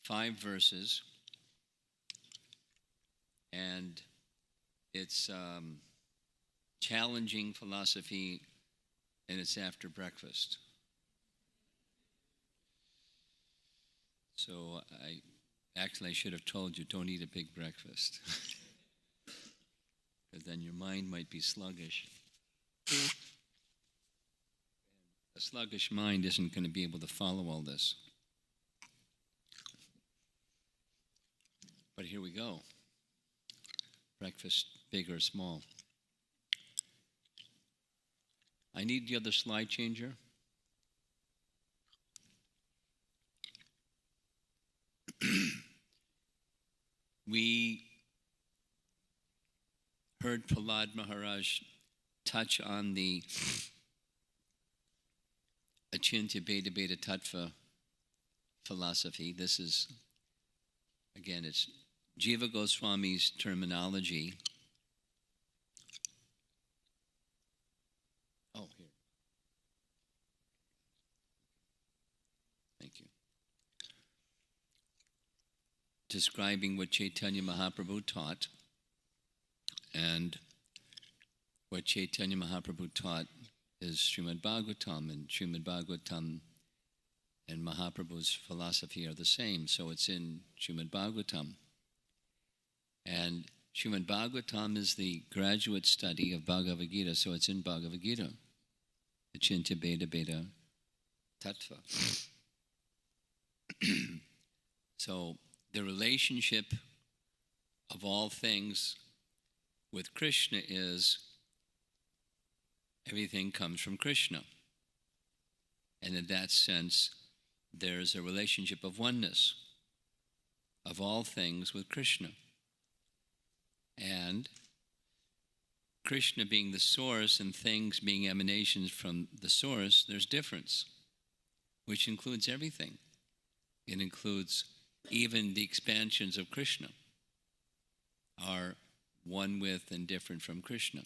5 verses, and it's challenging philosophy, and it's after breakfast. So I should have told you, don't eat a big breakfast, because then your mind might be sluggish. A sluggish mind isn't going to be able to follow all this. But here we go. Breakfast, big or small. I need the other slide changer. We heard Prahlada Maharaj touch on the Achintya Bheda Bheda Tattva philosophy. This is, again, it's Jiva Goswami's terminology. Oh, here. Thank you. Describing what Chaitanya Mahaprabhu taught, and what Chaitanya Mahaprabhu taught is Srimad Bhagavatam, and Srimad Bhagavatam and Mahaprabhu's philosophy are the same, so it's in Srimad Bhagavatam. And Srimad Bhagavatam is the graduate study of Bhagavad Gita, so it's in Bhagavad Gita, the Achintya Bheda Bheda Tattva. So the relationship of all things with Krishna is everything comes from Krishna. And in that sense, there's a relationship of oneness of all things with Krishna. And Krishna being the source and things being emanations from the source, there's difference, which includes everything. It includes even the expansions of Krishna are one with and different from Krishna.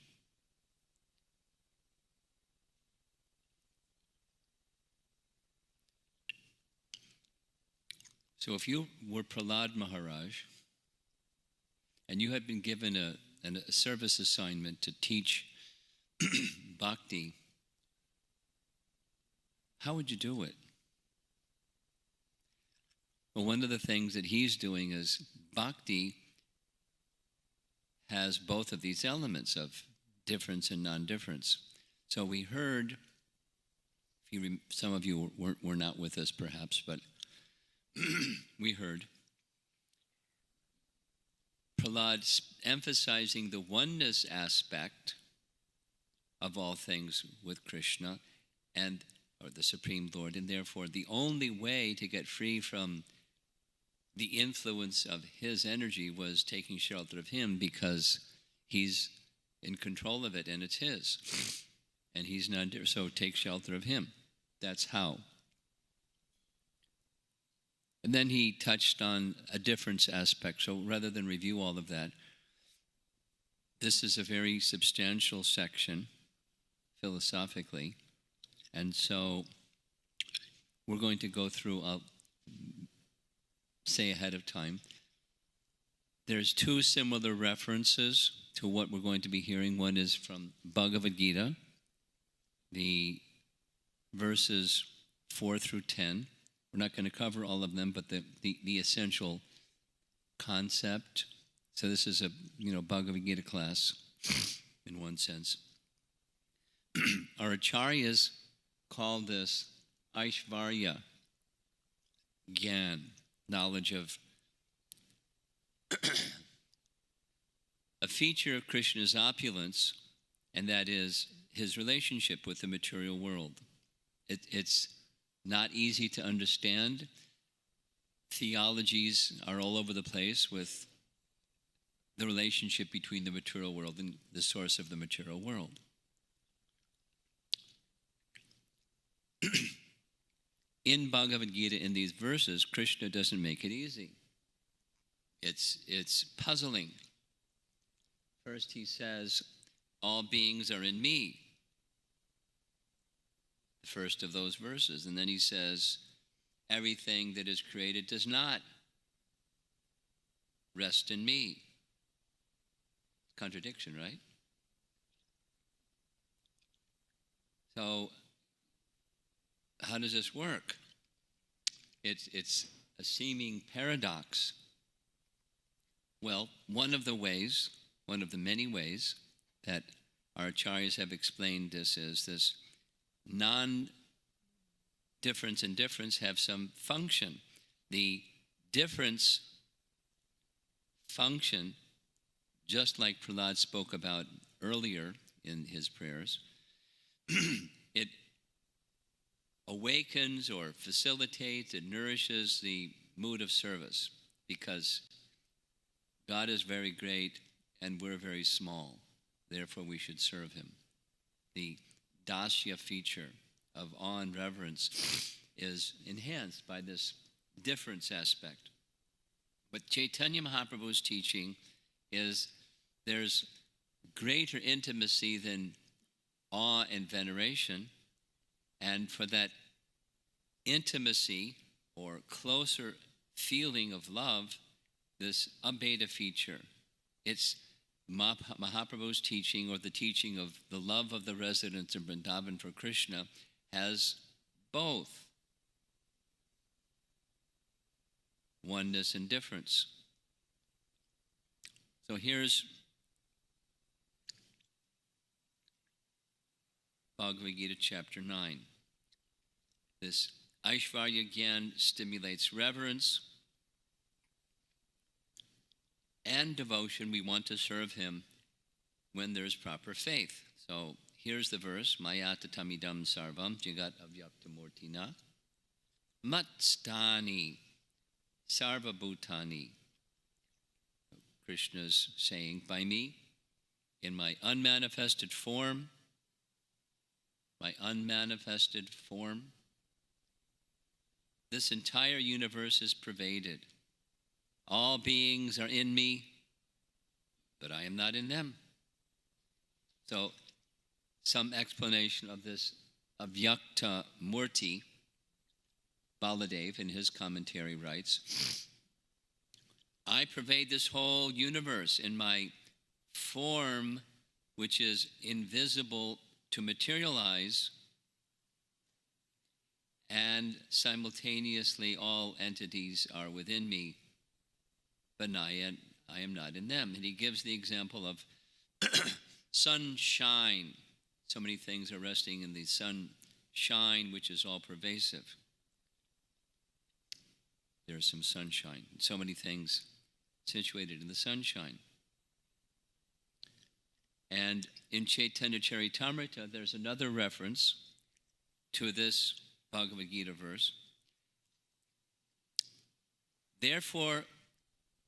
So if you were Prahlada Maharaj, and you had been given a service assignment to teach bhakti, how would you do it? Well, one of the things that he's doing is bhakti has both of these elements of difference and non-difference. So we heard, some of you were not with us perhaps, but we heard Prahlada emphasizing the oneness aspect of all things with Krishna or the Supreme Lord, and therefore the only way to get free from the influence of his energy was taking shelter of him, because he's in control of it and it's his. And he's not, so take shelter of him. That's how. And then he touched on a difference aspect. So rather than review all of that, this is a very substantial section philosophically. And so we're going to go through, I'll say ahead of time, there's 2 similar references to what we're going to be hearing. One is from Bhagavad Gita, the verses 4 through 10. We're not going to cover all of them, but the essential concept. So this is a Bhagavad Gita class in one sense. Our acharyas call this Aishvarya Gyan, knowledge of a feature of Krishna's opulence, and that is his relationship with the material world. It's not easy to understand. Theologies are all over the place with the relationship between the material world and the source of the material world. In Bhagavad Gita, in these verses, Krishna doesn't make it easy. It's puzzling. First he says, all beings are in me. The first of those verses. And then he says, everything that is created does not rest in me. Contradiction, right? So, how does this work? It's a seeming paradox. Well, one of the many ways that our acharyas have explained this is this non-difference and difference have some function. The difference function, just like Prahlada spoke about earlier in his prayers, it awakens or facilitates, it nourishes the mood of service, because God is very great and we're very small. Therefore, we should serve him. The dasya feature of awe and reverence is enhanced by this difference aspect. What Chaitanya Mahaprabhu's teaching is there's greater intimacy than awe and veneration, and for that intimacy or closer feeling of love, this abheda feature, it's Mahaprabhu's teaching, or the teaching of the love of the residents of Vrindavan for Krishna, has both oneness and difference. So here's Bhagavad Gita chapter 9. This Aishvarya Gyan stimulates reverence and devotion. We want to serve him when there's proper faith. So here's the verse, Mayata tamidam sarvam jagat avyaktamurtina matstani sarva bhutani. Krishna's saying, by me, in my unmanifested form, this entire universe is pervaded. All beings are in me, but I am not in them. So, some explanation of this avyakta murti, Baladev in his commentary writes, I pervade this whole universe in my form, which is invisible to materialize, and simultaneously all entities are within me, but I am not in them. And he gives the example of sunshine. So many things are resting in the sunshine, which is all pervasive. There's some sunshine. So many things situated in the sunshine. And in Chaitanya Charitamrita, there's another reference to this Bhagavad Gita verse. Therefore,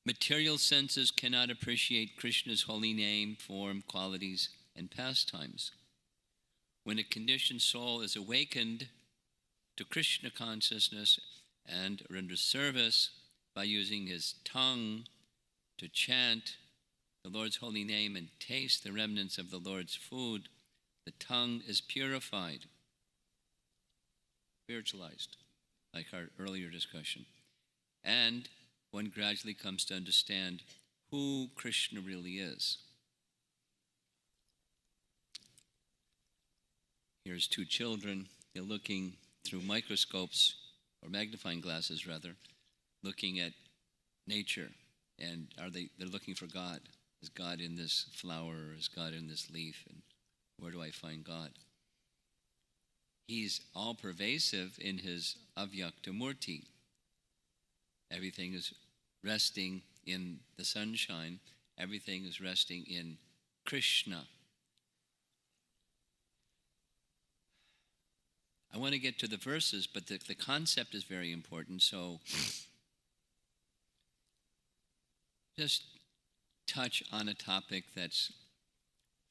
material senses cannot appreciate Krishna's holy name, form, qualities, and pastimes. When a conditioned soul is awakened to Krishna consciousness and renders service by using his tongue to chant the Lord's holy name and taste the remnants of the Lord's food, the tongue is purified, spiritualized, like our earlier discussion. And one gradually comes to understand who Krishna really is. Here's two children. They're looking through microscopes, or magnifying glasses rather, looking at nature. And they're looking for God. Is God in this flower? Is God in this leaf? And where do I find God? He's all pervasive in his avyakta murti. Everything is resting in the sunshine. Everything is resting in Krishna. I want to get to the verses, but the concept is very important. So just touch on a topic that's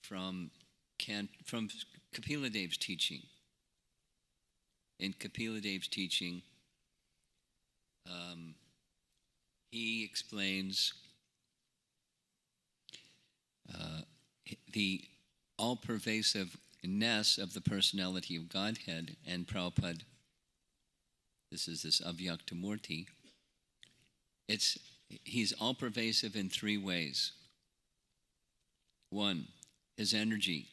from Kapila Dev's teaching. In Kapila Dev's teaching, he explains the all-pervasiveness of the personality of Godhead, and Prabhupada, this is this avyakta murti. He's all-pervasive in three ways. 1, his energy.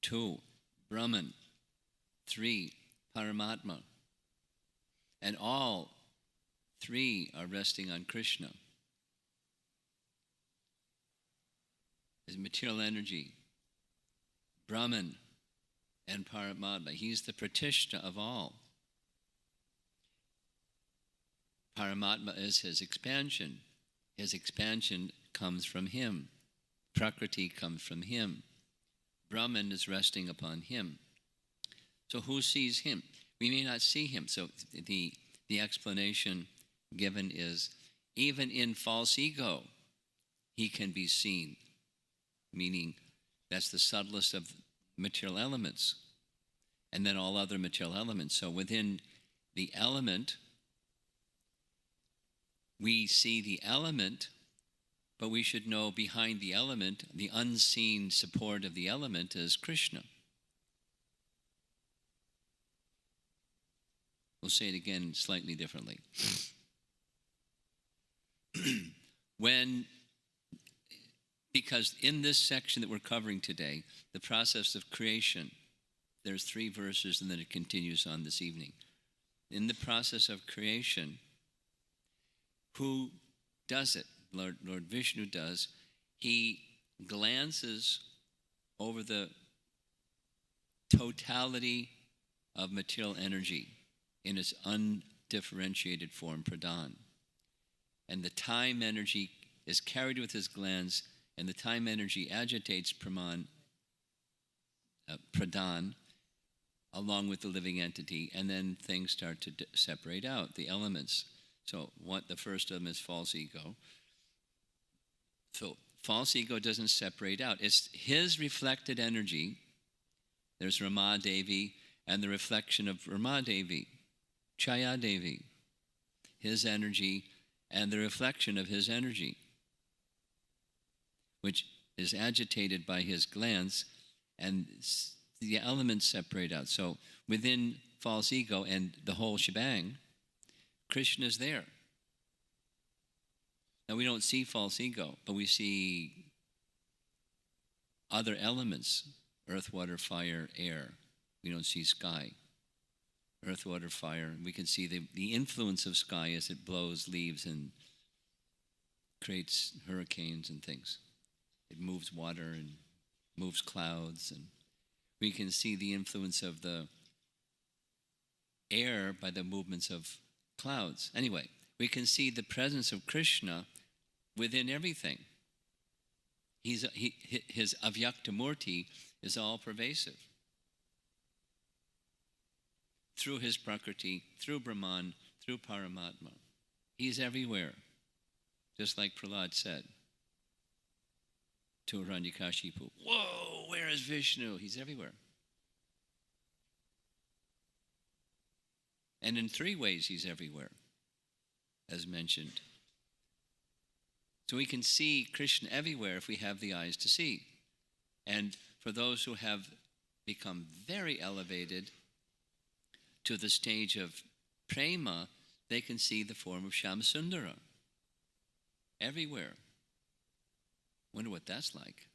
2, Brahman. 3, Paramatma. And all three are resting on Krishna. His material energy, Brahman, and Paramatma. He's the Pratishta of all. Paramatma is his expansion. His expansion comes from him. Prakriti comes from him. Brahman is resting upon him. So who sees him? We may not see him. So the explanation given is, even in false ego, he can be seen. Meaning, that's the subtlest of material elements. And then all other material elements. So within the element, we see the element, but we should know behind the element, the unseen support of the element is Krishna. We'll say it again slightly differently. Because in this section that we're covering today, the process of creation, there's 3 verses and then it continues on this evening. In the process of creation, who does it? Lord Vishnu does. He glances over the totality of material energy in its undifferentiated form, pradhan. And the time energy is carried with his glance, and the time energy agitates pradhan along with the living entity, and then things start to separate out, the elements. So the first of them is false ego. So false ego doesn't separate out. It's his reflected energy. There's Ramadevi and the reflection of Ramadevi, Chaya Devi. His energy and the reflection of his energy, which is agitated by his glance, and the elements separate out. So within false ego and the whole shebang, Krishna is there. Now we don't see false ego, but we see other elements, earth, water, fire, air. We don't see sky. Earth, water, fire. We can see the influence of sky as it blows leaves and creates hurricanes and things. It moves water and moves clouds, and we can see the influence of the air by the movements of clouds. Anyway, we can see the presence of Krishna within everything. His Avyaktamurti is all pervasive. Through his Prakriti, through Brahman, through Paramatma. He's everywhere. Just like Prahlada said to Hiranyakashipu, "Whoa, where is Vishnu?" He's everywhere. And in 3 ways he's everywhere, as mentioned. So we can see Krishna everywhere if we have the eyes to see. And for those who have become very elevated to the stage of prema, they can see the form of Shyamasundara everywhere. Wonder what that's like.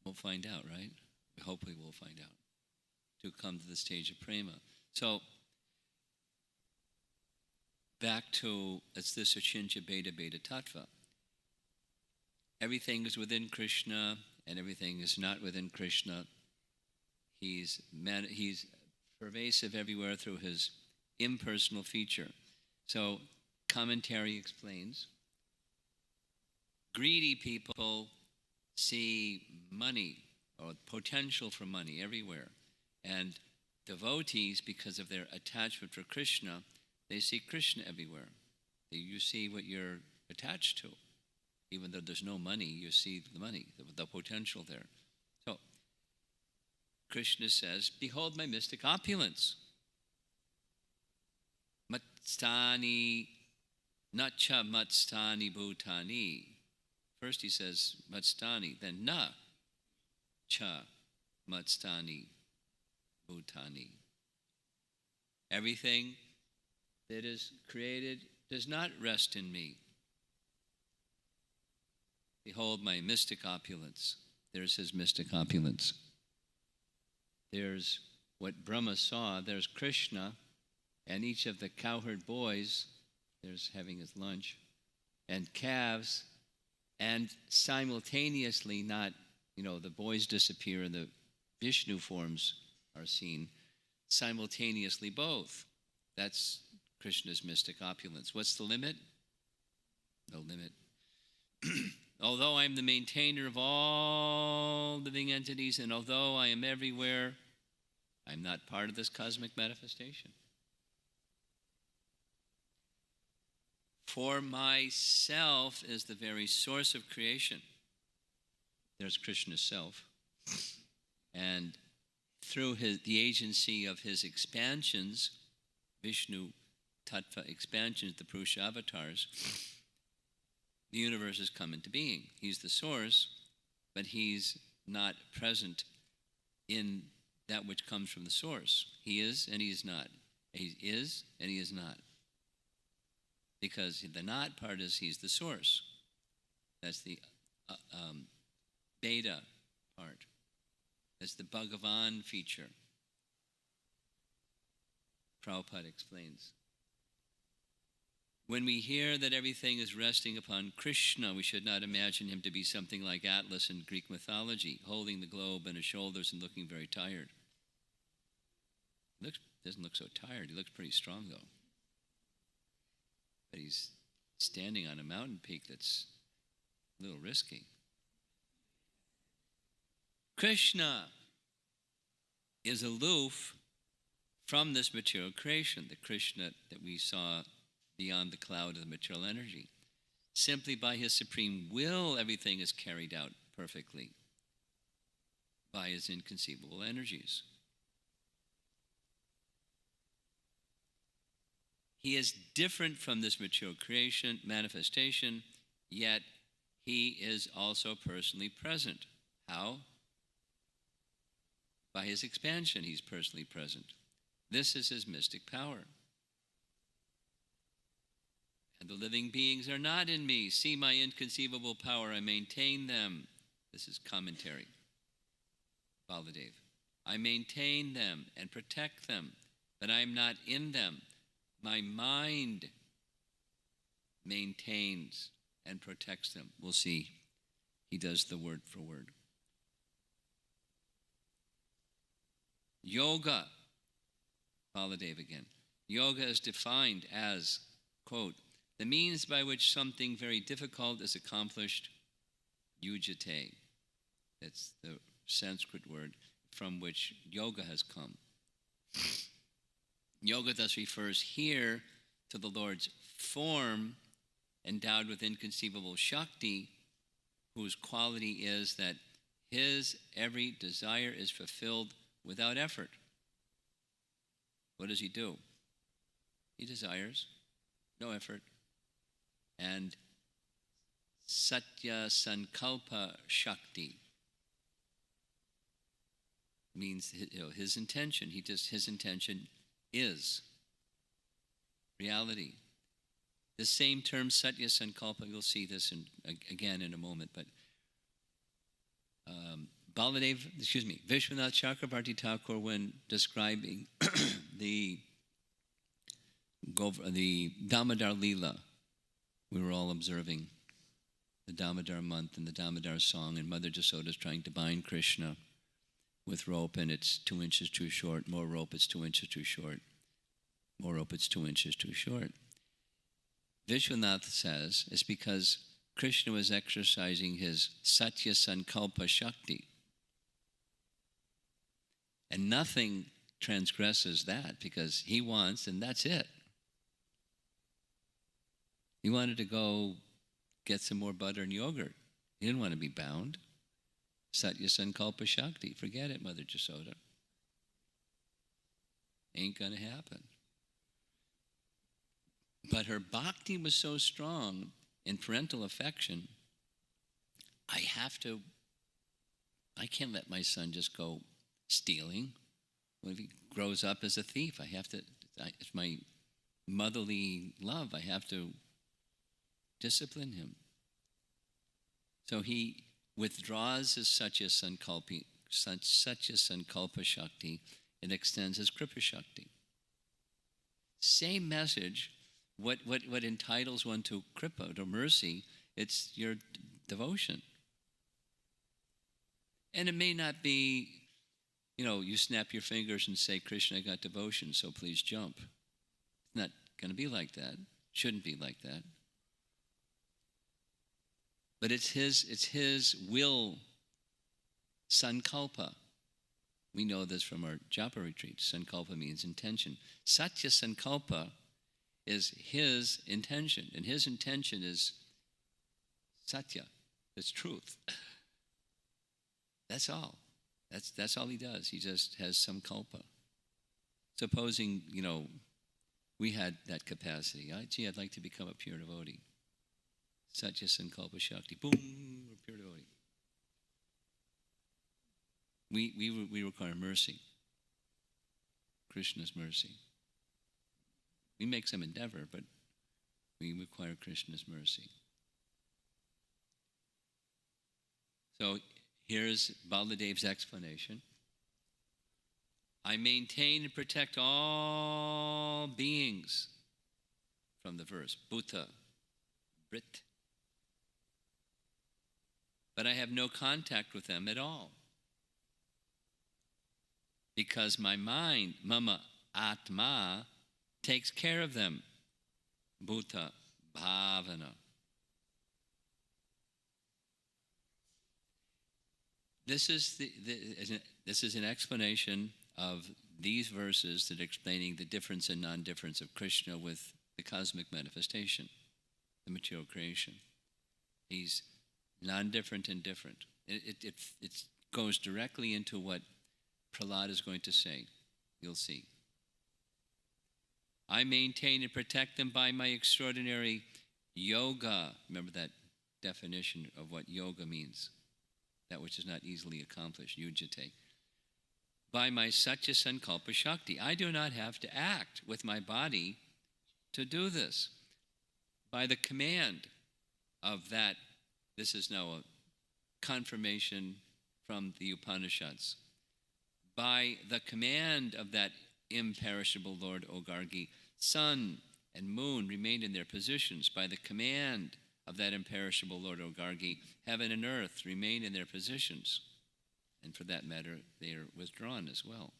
We'll find out, right? Hopefully we'll find out. To come to the stage of prema. So, back to, it's this Achincha Beta Beta Tattva. Everything is within Krishna, and everything is not within Krishna. He's pervasive everywhere through his impersonal feature. So, commentary explains, greedy people see money, or potential for money everywhere. And devotees, because of their attachment for Krishna, they see Krishna everywhere. You see what you're attached to. Even though there's no money, you see the money, the potential there. So, Krishna says, "Behold my mystic opulence. Matstani, nacha matstani bhutani." First he says matstani, then na cha matstani bhutani. Everything that is created does not rest in me. Behold my mystic opulence. There's his mystic opulence. There's what Brahma saw. There's Krishna, and each of the cowherd boys, there's having his lunch, and calves, and simultaneously not, the boys disappear and the Vishnu forms are seen. Simultaneously both. That's Krishna's mystic opulence. What's the limit? No limit. Although I am the maintainer of all living entities, and although I am everywhere, I'm not part of this cosmic manifestation. For myself is the very source of creation. There's Krishna's self. And through the agency of his expansions, Vishnu Tattva expansions, the Purusha avatars, the universe has come into being. He's the source, but he's not present in that which comes from the source. He is and he is not. He is and he is not. Because the not part is he's the source. That's the beta part. That's the Bhagavan feature. Prabhupada explains. When we hear that everything is resting upon Krishna, we should not imagine him to be something like Atlas in Greek mythology, holding the globe on his shoulders and looking very tired. He doesn't look so tired. He looks pretty strong, though. But he's standing on a mountain peak that's a little risky. Krishna is aloof from this material creation, the Krishna that we saw beyond the cloud of the material energy. Simply by his supreme will, everything is carried out perfectly by his inconceivable energies. He is different from this material creation, manifestation, yet he is also personally present. How? By his expansion, he's personally present. This is his mystic power. And the living beings are not in me. See my inconceivable power, I maintain them. This is commentary. Baladev. I maintain them and protect them, but I am not in them. My mind maintains and protects them. We'll see. He does the word for word. Yoga. Baladev again. Yoga is defined as, quote, the means by which something very difficult is accomplished, yujate. That's the Sanskrit word from which yoga has come. Yoga thus refers here to the Lord's form endowed with inconceivable Shakti, whose quality is that his every desire is fulfilled without effort. What does he do? He desires, no effort. And Satya Sankalpa Shakti means his intention. His intention is reality. The same term, Satya Sankalpa, you'll see this again in a moment, but Vishwanath Chakrabarti Thakur, when describing the Damodar Leela, we were all observing the Damodar month and the Damodar song, and Mother Jasoda is trying to bind Krishna with rope, and it's 2 inches too short. More rope, it's 2 inches too short. More rope, it's 2 inches too short. Vishwanath says it's because Krishna was exercising his Satya Sankalpa Shakti. And nothing transgresses that because he wants, and that's it. He wanted to go get some more butter and yogurt. He didn't want to be bound. Satya Sankalpa Shakti. Forget it, Mother Jasoda. Ain't going to happen. But her bhakti was so strong in parental affection, I can't let my son just go stealing. What if he grows up as a thief? It's my motherly love. I have to discipline him. So he withdraws his Satya Sankalpa Shakti and extends his Kripa Shakti. Same message. What entitles one to Kripa, to mercy, it's your devotion. And it may not be, you snap your fingers and say, Krishna, I got devotion, so please jump. It's not going to be like that. Shouldn't be like that. But it's his will, sankalpa. We know this from our japa retreat. Sankalpa means intention. Satya sankalpa is his intention, and his intention is satya. It's truth. That's all. That's all he does. He just has some kalpa. Supposing, we had that capacity. I'd like to become a pure devotee. Satya Sankalpa Shakti. Boom, we're pure devotee. We require mercy. Krishna's mercy. We make some endeavor, but we require Krishna's mercy. So here's Baladev's explanation. I maintain and protect all beings, from the verse, Bhuta, Brit. But I have no contact with them at all. Because my mind, mama atma, takes care of them. Bhuta, bhavana. This is an explanation of these verses that are explaining the difference and non-difference of Krishna with the cosmic manifestation, the material creation. He's non-different and different. It goes directly into what Prahlada is going to say. You'll see. I maintain and protect them by my extraordinary yoga. Remember that definition of what yoga means. That which is not easily accomplished, yujate. By my Satya Sankalpa Shakti. I do not have to act with my body to do this. By the command of that, this is now a confirmation from the Upanishads. By the command of that imperishable Lord Ogargi, sun and moon remain in their positions. By the command of that imperishable Lord Ogargi, heaven and earth remain in their positions. And for that matter, they are withdrawn as well.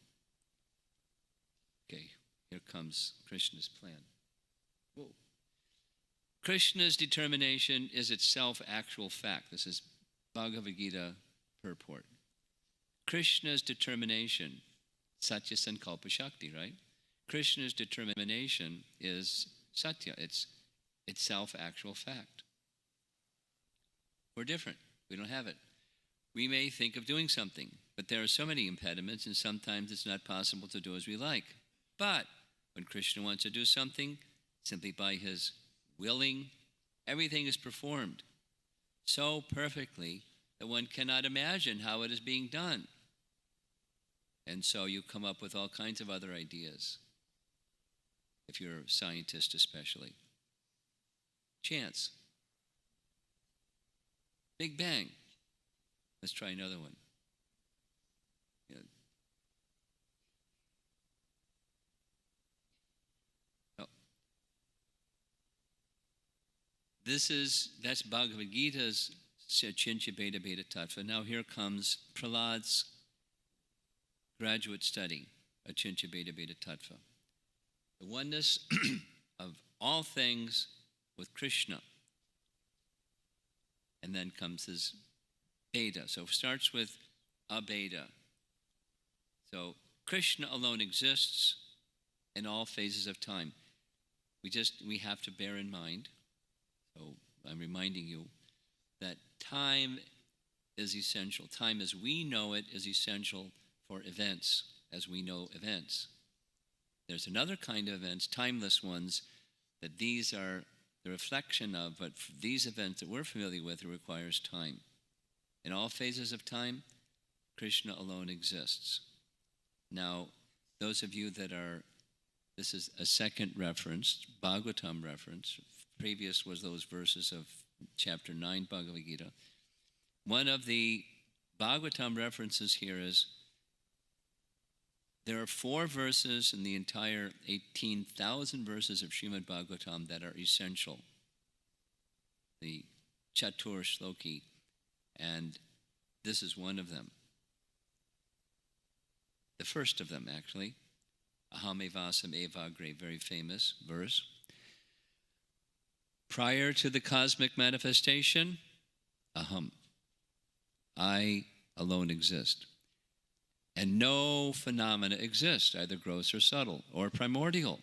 Okay, here comes Krishna's plan. Whoa. Krishna's determination is itself actual fact. This is Bhagavad Gita purport. Krishna's determination, Satya Sankalpa Shakti, right? Krishna's determination is Satya. It's itself actual fact. We're different. We don't have it. We may think of doing something, but there are so many impediments, and sometimes it's not possible to do as we like. But when Krishna wants to do something, simply by his willing, everything is performed so perfectly that one cannot imagine how it is being done. And so you come up with all kinds of other ideas, if you're a scientist especially. Chance. Big Bang. Let's try another one. Oh. That's Bhagavad Gita's Chincha Beta Beta Tattva. Now here comes Prahlada's graduate study, Achincha Beta Beta Tattva. The oneness of all things with Krishna. And then comes his Beta. So it starts with Abeda. So Krishna alone exists in all phases of time. We have to bear in mind, so I'm reminding you, that time is essential. Time as we know it is essential for events, as we know events. There's another kind of events, timeless ones, that these are the reflection of, but these events that we're familiar with, it requires time. In all phases of time, Krishna alone exists. Now, those of you that are This is a second reference, Bhagavatam reference. Previous was those verses of chapter 9 Bhagavad Gita. One of the Bhagavatam references here is there are 4 verses in the entire 18,000 verses of Srimad Bhagavatam that are essential. The Chatur Shloki, and this is one of them. The first of them, actually. Aham evasam evagre, very famous verse. Prior to the cosmic manifestation, aham, I alone exist. And no phenomena exist, either gross or subtle, or primordial.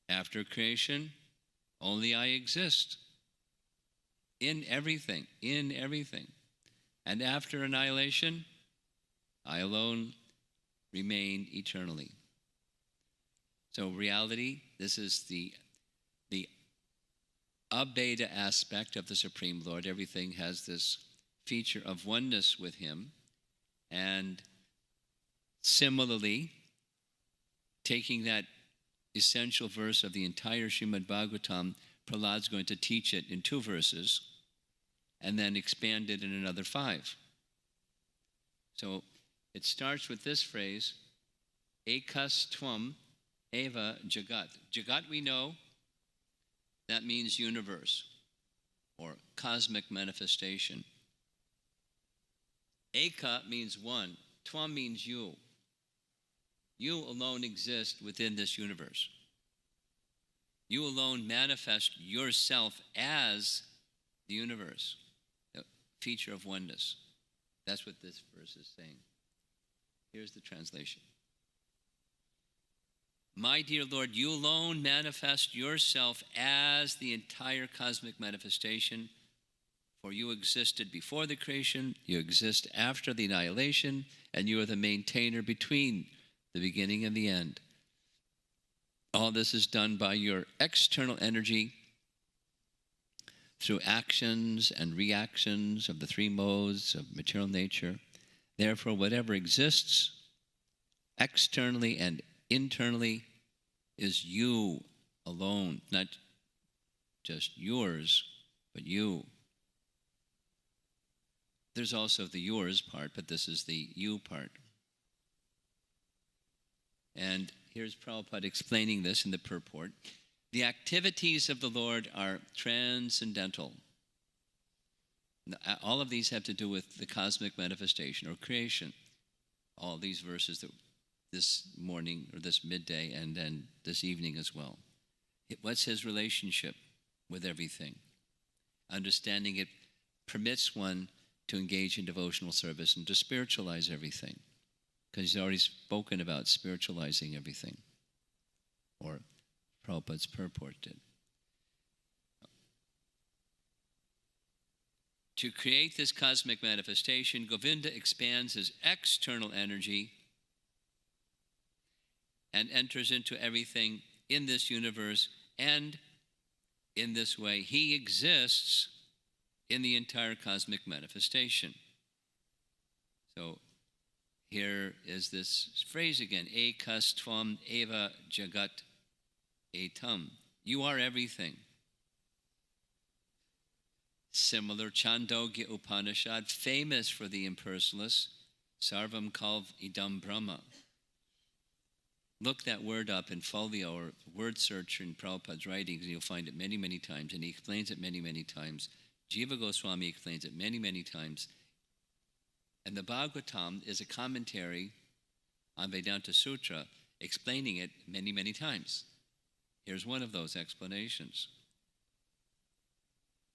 After creation, only I exist. In everything, in everything. And after annihilation, I alone remain eternally. So reality, this is the abheda aspect of the Supreme Lord. Everything has this feature of oneness with Him. And similarly, taking that essential verse of the entire Srimad Bhagavatam, Prahlada's going to teach it in 2 verses and then expand it in another 5. So it starts with this phrase, Ekas Tvam Eva Jagat. Jagat, we know, that means universe or cosmic manifestation. Eka means one. Tvam means you. You alone exist within this universe. You alone manifest yourself as the universe, the feature of oneness. That's what this verse is saying. Here's the translation. My dear Lord, you alone manifest yourself as the entire cosmic manifestation, for you existed before the creation, you exist after the annihilation, and you are the maintainer between the beginning and the end. All this is done by your external energy through actions and reactions of the 3 modes of material nature. Therefore, whatever exists externally and internally is you alone, not just yours, but you. There's also the yours part, but this is the you part. And here's Prabhupada explaining this in the purport. The activities of the Lord are transcendental. All of these have to do with the cosmic manifestation or creation. All these verses that this morning or this midday and then this evening as well. What's his relationship with everything? Understanding it permits one to engage in devotional service and to spiritualize everything. Because he's already spoken about spiritualizing everything. Or Prabhupada's purport did. To create this cosmic manifestation, Govinda expands his external energy and enters into everything in this universe, and in this way he exists in the entire cosmic manifestation. So here is this phrase again, Ekas Tvam Eva Jagat Etam. You are everything. Similar Chandogya Upanishad, famous for the impersonalists, Sarvam Kalv Idam Brahma. Look that word up in folio or word search in Prabhupada's writings, and you'll find it many, many times, and he explains it many, many times. Jiva Goswami explains it many, many times. And the Bhagavatam is a commentary on Vedanta Sutra, explaining it many, many times. Here's one of those explanations.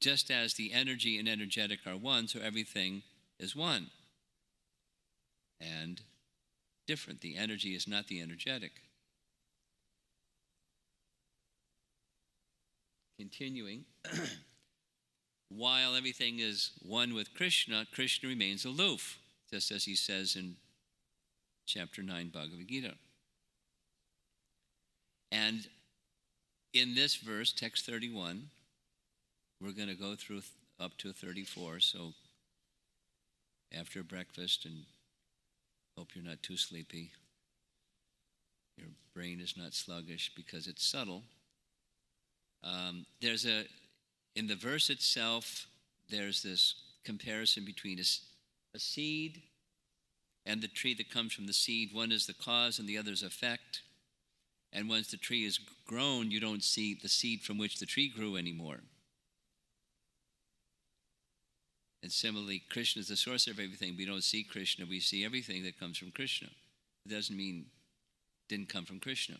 Just as the energy and energetic are one, so everything is one. And different. The energy is not the energetic. Continuing, while everything is one with Krishna, Krishna remains aloof, just as he says in chapter 9 Bhagavad Gita. And in this verse, text 31, we're going to go through up to 34, so after breakfast and Hope you're not too sleepy. Your brain is not sluggish because it's subtle. In the verse itself, there's this comparison between a seed and the tree that comes from the seed. One is the cause and the other is effect. And once the tree is grown, you don't see the seed from which the tree grew anymore. And similarly, Krishna is the source of everything. We don't see Krishna. We see everything that comes from Krishna. It doesn't mean it didn't come from Krishna.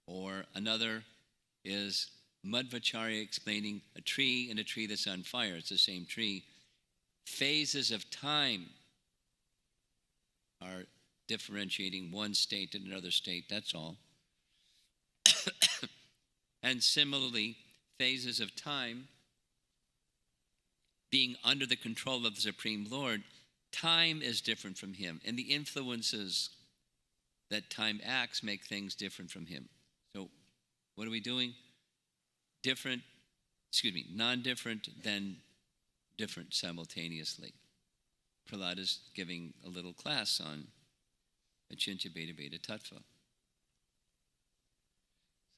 Or another is Madhvacharya explaining a tree and a tree that's on fire. It's the same tree. Phases of time are differentiating one state and another state, that's all. And similarly, phases of time being under the control of the Supreme Lord, time is different from him, and the influences that time acts make things different from him. So what are we doing? Non-different, then different simultaneously. Prahlada is giving a little class on Achintya Bheda Bheda Tattva.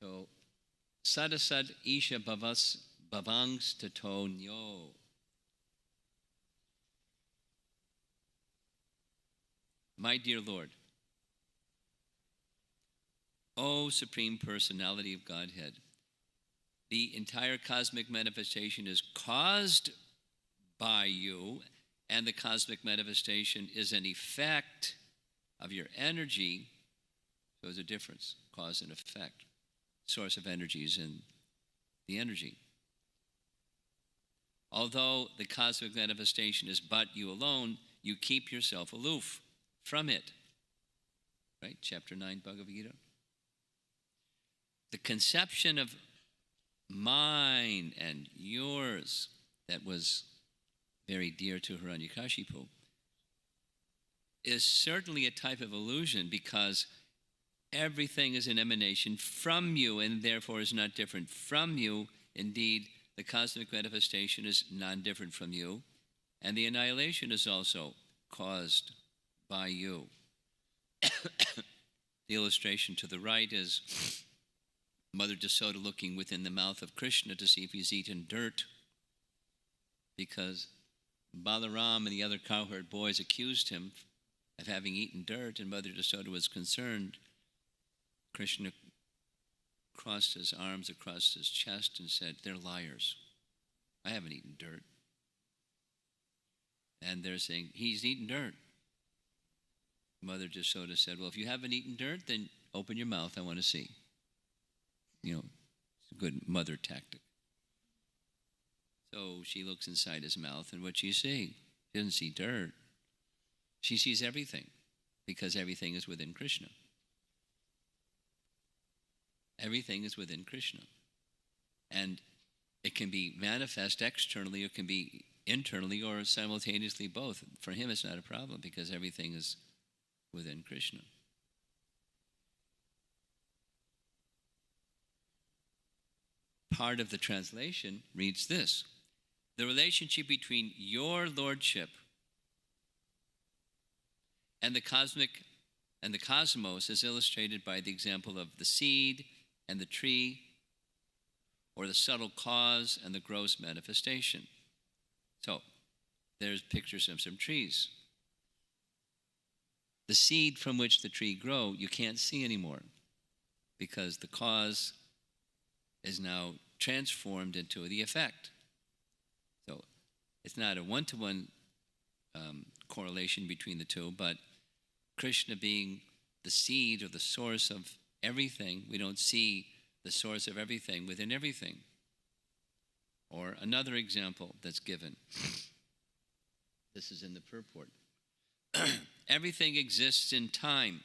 So, Sadasad Isha Bhavangs Tato Nyo. My dear Lord, O Supreme Personality of Godhead, the entire cosmic manifestation is caused by you, and the cosmic manifestation is an effect of your energy. So there's a difference, cause and effect. Source of energy is in the energy. Although the cosmic manifestation is but you alone, you keep yourself aloof from it. Right? Chapter 9, Bhagavad Gita. The conception of mine and yours that was very dear to Hiranyakashipu is certainly a type of illusion, because everything is an emanation from you and therefore is not different from you. Indeed, the cosmic manifestation is non-different from you, and the annihilation is also caused by you. The illustration to the right is Mother Jasoda looking within the mouth of Krishna to see if he's eaten dirt, because Balaram and the other cowherd boys accused him of having eaten dirt, and Mother Jasoda was concerned. Krishna crossed his arms across his chest and said, "They're liars. I haven't eaten dirt." And they're saying, "He's eaten dirt." Mother Jasoda said, "Well, if you haven't eaten dirt, then open your mouth. I want to see." It's a good mother tactic. So she looks inside his mouth, and what she see? She doesn't see dirt. She sees everything, because everything is within Krishna. Everything is within Krishna. And it can be manifest externally, or it can be internally, or simultaneously both. For him, it's not a problem, because everything is within Krishna. Part of the translation reads this: the relationship between your lordship and the cosmic and the cosmos is illustrated by the example of the seed and the tree, or the subtle cause and the gross manifestation. So, there's pictures of some trees. The seed from which the tree grow, you can't see anymore, because the cause is now transformed into the effect. So it's not a one-to-one correlation between the two, but Krishna being the seed or the source of everything, we don't see the source of everything within everything. Or another example that's given. This is in the purport. Everything exists in time.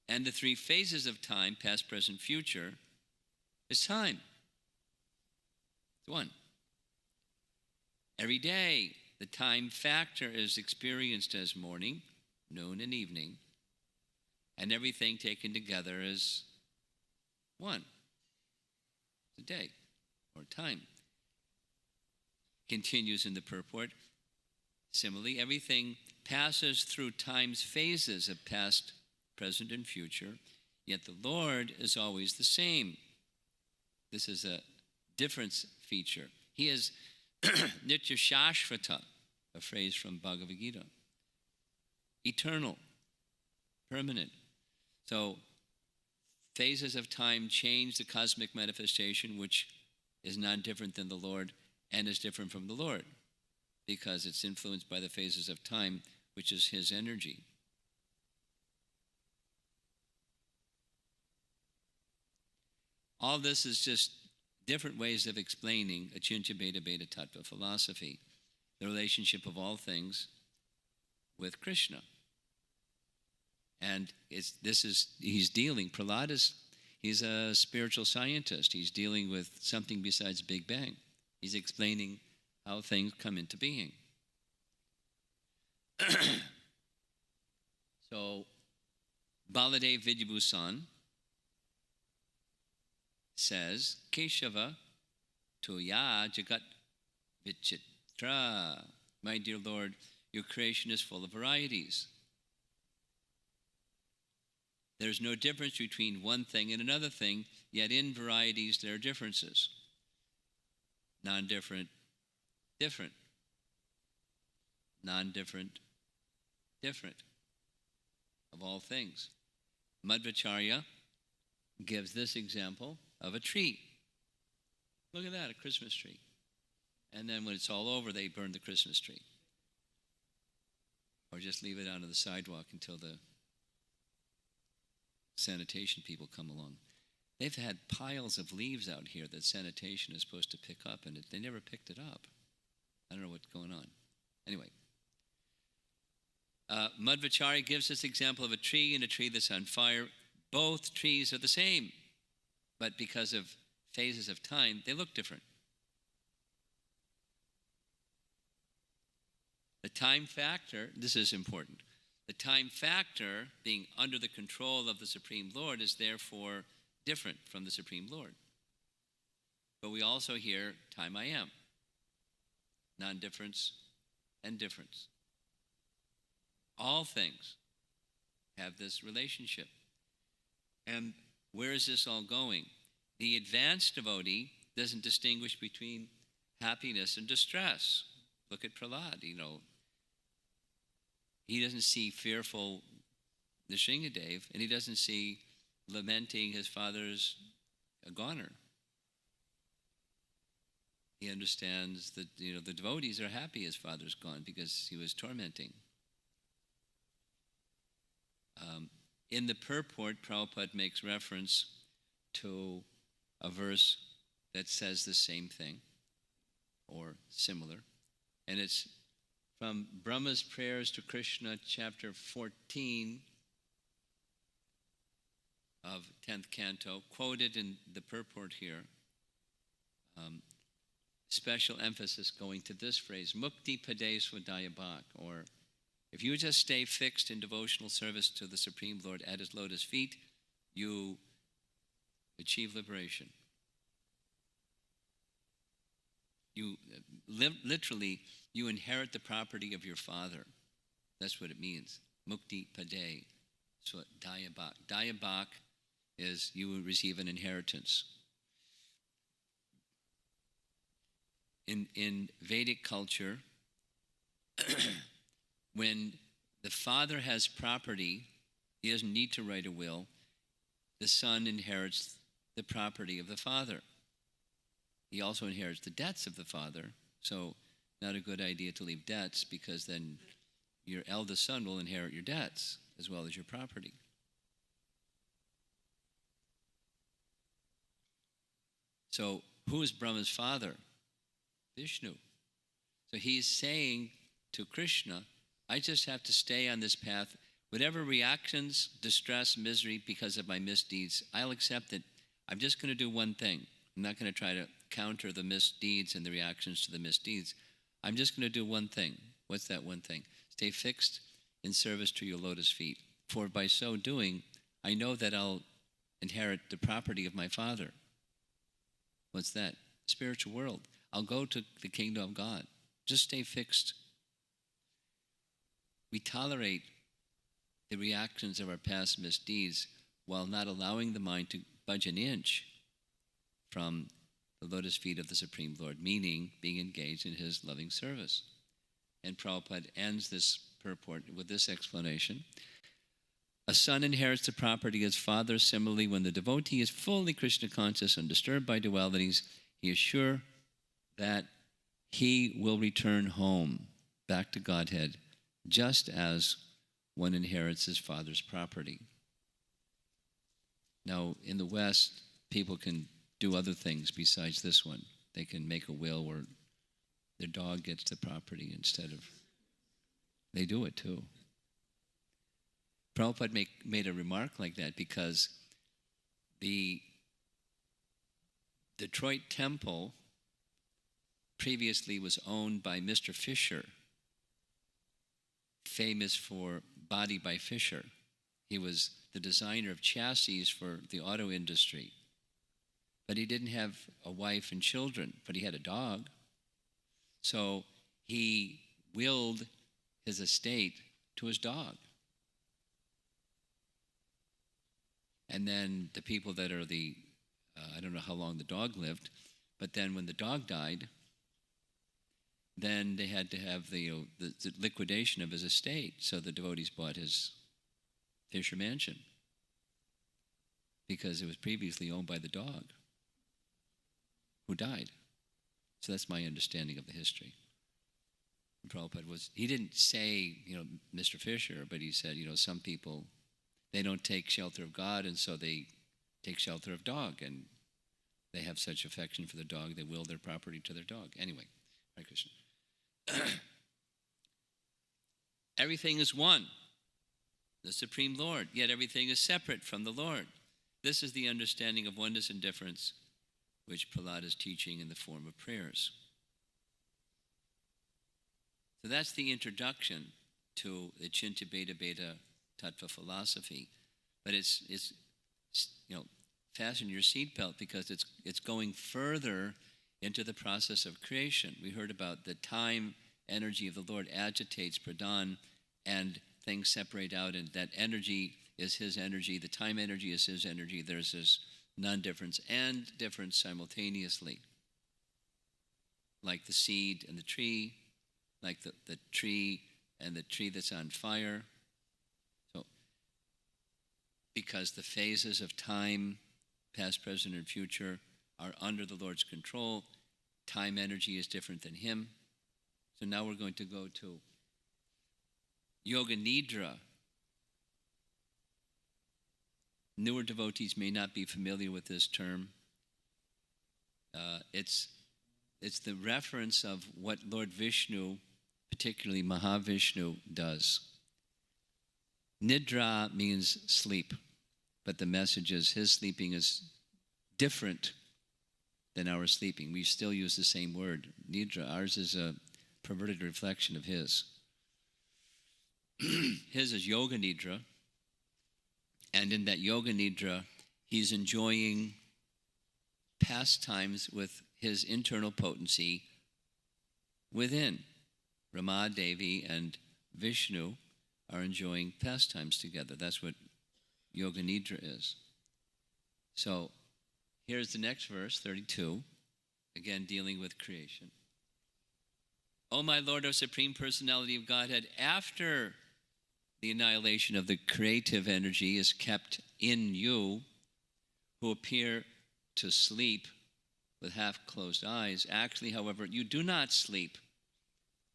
And the three phases of time, past, present, future, is time. It's one. Every day, the time factor is experienced as morning, noon, and evening, and everything taken together is one. a day or time. Continues in the purport. Similarly, everything passes through time's phases of past, present, and future, yet the Lord is always the same. This is a difference feature. He is Nitya Shashvata, a phrase from Bhagavad Gita. Eternal, permanent. So, phases of time change the cosmic manifestation, which is not different than the Lord and is different from the Lord, because it's influenced by the phases of time, which is His energy. All this is just different ways of explaining Achintya Bheda Bheda Tattva philosophy, the relationship of all things with Krishna. And he's dealing, Prahlada, he's a spiritual scientist. He's dealing with something besides Big Bang. He's explaining how things come into being. So, Baladev Vidyabhusan says, Keshava Toya Jagat Vichitra. My dear Lord, your creation is full of varieties. There's no difference between one thing and another thing, yet in varieties there are differences. Non-different, different. Non-different, different. Of all things. Madhvacharya gives this example of a tree. Look at that, a Christmas tree. And then when it's all over, they burn the Christmas tree. Or just leave it out on the sidewalk until the sanitation people come along. They've had piles of leaves out here that sanitation is supposed to pick up, and they never picked it up. I don't know what's going on. Anyway, Madhvacharya gives this example of a tree and a tree that's on fire. Both trees are the same, but because of phases of time, they look different. The time factor, this is important. The time factor, being under the control of the Supreme Lord, is therefore different from the Supreme Lord. But we also hear time I am, non-difference and difference. All things have this relationship. And where is this all going? The advanced devotee doesn't distinguish between happiness and distress. Look at Prahlada, He doesn't see fearful Nrsingadev, and he doesn't see lamenting his father's goner. He understands that the devotees are happy his father's gone because he was tormenting. In the purport, Prabhupada makes reference to a verse that says the same thing or similar, and it's from Brahma's Prayers to Krishna, chapter 14 of 10th Canto, quoted in the purport here. Special emphasis going to this phrase, Mukti Pade Swadaya Bhak, or if you just stay fixed in devotional service to the Supreme Lord at His lotus feet, you achieve liberation. You literally, you inherit the property of your father. That's what it means. Mukti Pade Swadaya Bhak. Daya Bhak is you will receive an inheritance. In Vedic culture, when the father has property, he doesn't need to write a will. The son inherits the property of the father. He also inherits the debts of the father. So, not a good idea to leave debts, because then your eldest son will inherit your debts as well as your property. So, who is Brahma's father? Vishnu. So he's saying to Krishna, I just have to stay on this path. Whatever reactions, distress, misery because of my misdeeds, I'll accept it. I'm just going to do one thing. I'm not going to try to counter the misdeeds and the reactions to the misdeeds. I'm just going to do one thing. What's that one thing? Stay fixed in service to your lotus feet. For by so doing, I know that I'll inherit the property of my father. What's that? Spiritual world. I'll go to the kingdom of God. Just stay fixed. We tolerate the reactions of our past misdeeds while not allowing the mind to budge an inch from the lotus feet of the Supreme Lord, meaning being engaged in his loving service. And Prabhupada ends this purport with this explanation. A son inherits the property of his father. Similarly, when the devotee is fully Krishna conscious, undisturbed by dualities, he is sure that he will return home, back to Godhead, just as one inherits his father's property. Now, in the West, people can do other things besides this one. They can make a will where their dog gets the property instead of... They do it too. Prabhupada made a remark like that because the Detroit temple previously was owned by Mr. Fisher, famous for Body by Fisher. He was the designer of chassis for the auto industry. But he didn't have a wife and children, but he had a dog. So he willed his estate to his dog. And then the people that are I don't know how long the dog lived, but then when the dog died, then they had to have the liquidation of his estate. So the devotees bought his Fisher mansion because it was previously owned by the dog who died. So that's my understanding of the history. And Prabhupada he didn't say, Mr. Fisher, but he said, some people, they don't take shelter of God, and so they take shelter of dog, and they have such affection for the dog, they will their property to their dog. Anyway, Hare Krishna. Everything is one, the Supreme Lord, yet everything is separate from the Lord. This is the understanding of oneness and difference, which Prahlada is teaching in the form of prayers. So that's the introduction to the Chinta Bheda Bheda Tattva philosophy. But it's fasten your seatbelt because it's going further into the process of creation. We heard about the time energy of the Lord agitates Pradhan and things separate out, and that energy is his energy, the time energy is his energy. There's this non-difference and difference simultaneously. Like the seed and the tree, like the tree and the tree that's on fire. So, because the phases of time, past, present, and future, are under the Lord's control, time energy is different than him. So now we're going to go to Yoga Nidra. Newer devotees may not be familiar with this term. It's the reference of what Lord Vishnu, particularly Mahavishnu, does. Nidra means sleep, but the message is his sleeping is different than our sleeping. We still use the same word, Nidra. Ours is a perverted reflection of his. His is Yoga Nidra. And in that Yoga Nidra, he's enjoying pastimes with his internal potency within. Rama Devi and Vishnu are enjoying pastimes together. That's what Yoga Nidra is. So here's the next verse, 32, again dealing with creation. O my Lord, O Supreme Personality of Godhead, after the annihilation of the creative energy is kept in you, who appear to sleep with half-closed eyes. Actually, however, you do not sleep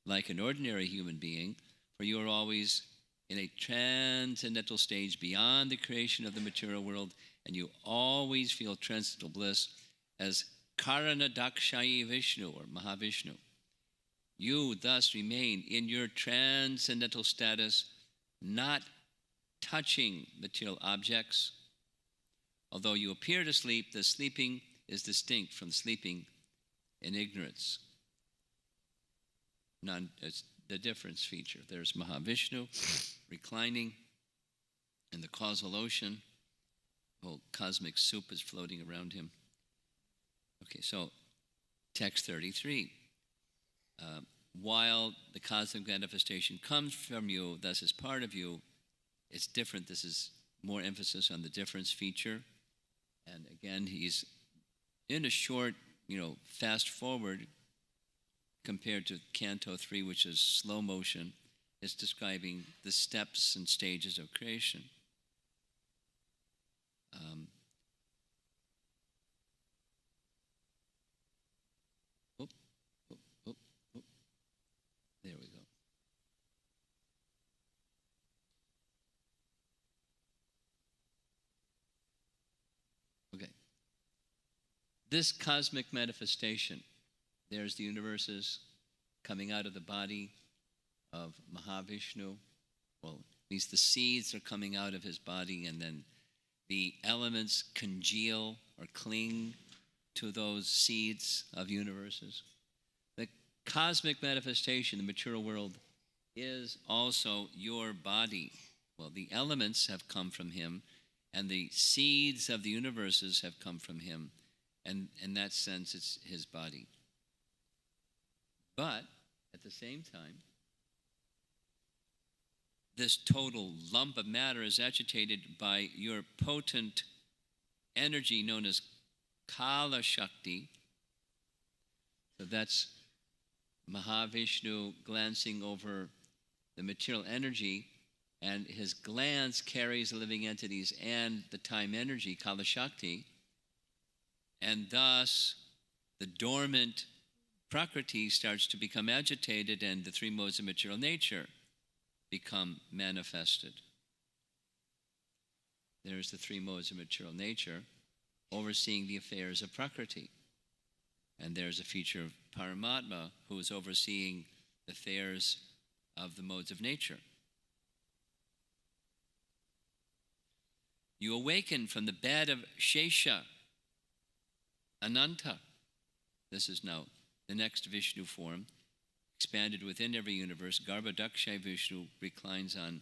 like an ordinary human being, for you are always in a transcendental stage beyond the creation of the material world, and you always feel transcendental bliss as Karana Dakshayi Vishnu, or Mahavishnu. You thus remain in your transcendental status, not touching material objects. Although you appear to sleep, the sleeping is distinct from sleeping in ignorance. It's the difference feature. There's Mahavishnu reclining in the causal ocean. The whole cosmic soup is floating around him. Okay, so text 33. While the cosmic manifestation comes from you, thus is part of you, it's different. This is more emphasis on the difference feature. And again, he's in a short, fast forward compared to Canto 3, which is slow motion. It's describing the steps and stages of creation. There we go. Okay. This cosmic manifestation, there's the universes coming out of the body of Mahavishnu. Well, at least the seeds are coming out of his body, and then the elements congeal or cling to those seeds of universes. The cosmic manifestation, the material world, is also your body. Well, the elements have come from him, and the seeds of the universes have come from him, and in that sense, it's his body. But at the same time, this total lump of matter is agitated by your potent energy known as Kala Shakti. So that's Mahavishnu glancing over the material energy, and his glance carries the living entities and the time energy, Kala Shakti, and thus the dormant Prakriti starts to become agitated, and the three modes of material nature become manifested. There's the three modes of material nature overseeing the affairs of Prakriti. And there's a feature of Paramatma who is overseeing the affairs of the modes of nature. You awaken from the bed of Shesha, Ananta. This is now the next Vishnu form, expanded within every universe. Garbhodakshay Vishnu reclines on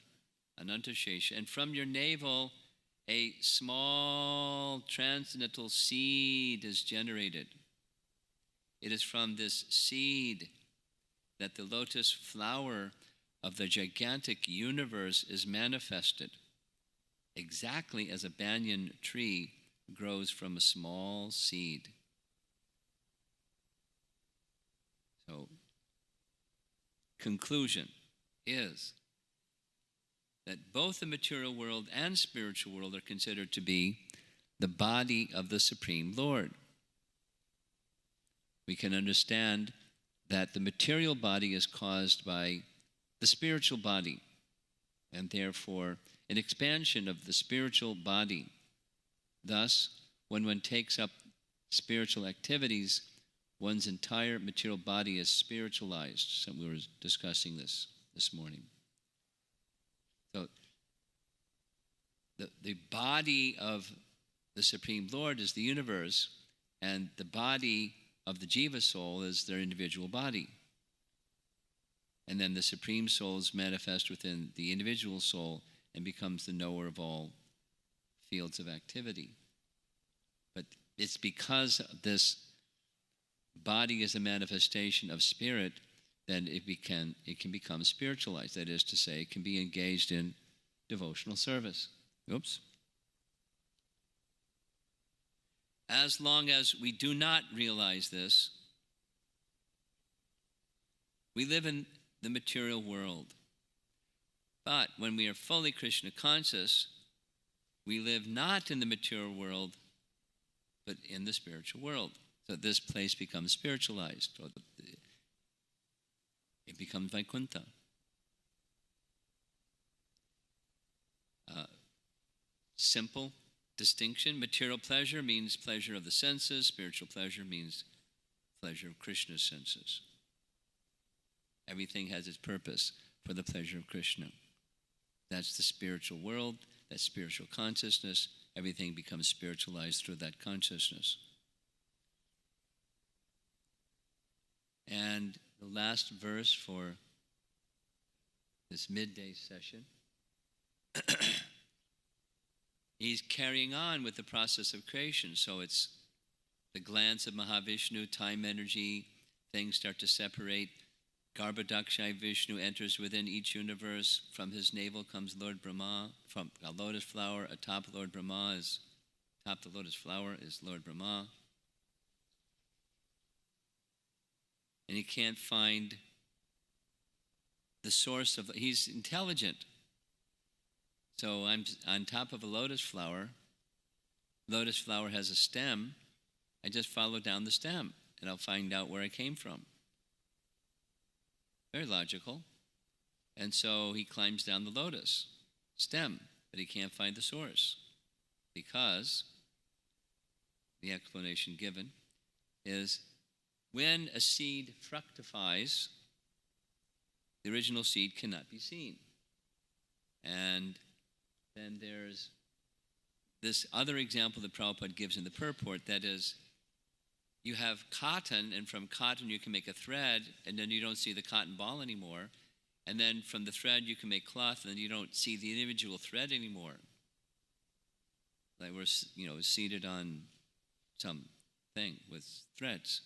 Ananta Shesha. And from your navel, a small transcendental seed is generated. It is from this seed that the lotus flower of the gigantic universe is manifested, exactly as a banyan tree grows from a small seed. So, conclusion is that both the material world and spiritual world are considered to be the body of the Supreme Lord. We can understand that the material body is caused by the spiritual body, and therefore an expansion of the spiritual body. Thus, when one takes up spiritual activities, one's entire material body is spiritualized. So we were discussing this morning. So the body of the Supreme Lord is the universe, and the body of the Jiva soul is their individual body. And then the Supreme Soul is manifest within the individual soul and becomes the knower of all fields of activity. But it's because this body is a manifestation of spirit that it can become spiritualized. That is to say, it can be engaged in devotional service. Oops. As long as we do not realize this, we live in the material world. But when we are fully Krishna conscious, we live not in the material world, but in the spiritual world. So this place becomes spiritualized. Or it becomes Vaikuntha. Simple distinction. Material pleasure means pleasure of the senses. Spiritual pleasure means pleasure of Krishna's senses. Everything has its purpose for the pleasure of Krishna. That's the spiritual world, that's spiritual consciousness. Everything becomes spiritualized through that consciousness. And the last verse for this midday session, he's carrying on with the process of creation. So it's the glands of Mahavishnu, time energy, things start to separate. Garbhodakshai Vishnu enters within each universe. From his navel comes Lord Brahma. From a lotus flower atop Lord Brahma is, atop the lotus flower is Lord Brahma. And he can't find the source of, he's intelligent. So I'm on top of a lotus flower. Lotus flower has a stem. I just follow down the stem and I'll find out where I came from. Very logical. And so he climbs down the lotus stem, but he can't find the source because the explanation given is when a seed fructifies, the original seed cannot be seen. And then there's this other example that Prabhupada gives in the purport, that is, you have cotton, and from cotton you can make a thread, and then you don't see the cotton ball anymore. And then from the thread you can make cloth, and then you don't see the individual thread anymore. Like we're, seated on some thing with threads.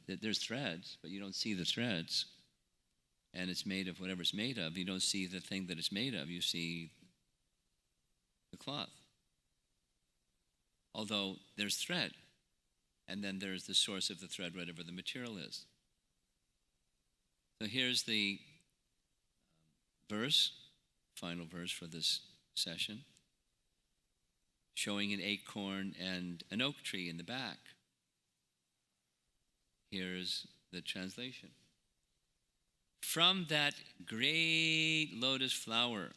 There's threads, but you don't see the threads. And it's made of whatever it's made of. You don't see the thing that it's made of. You see the cloth. Although there's thread. And then there's the source of the thread, whatever the material is. So here's the verse, final verse for this session, showing an acorn and an oak tree in the back. Here's the translation. From that great lotus flower,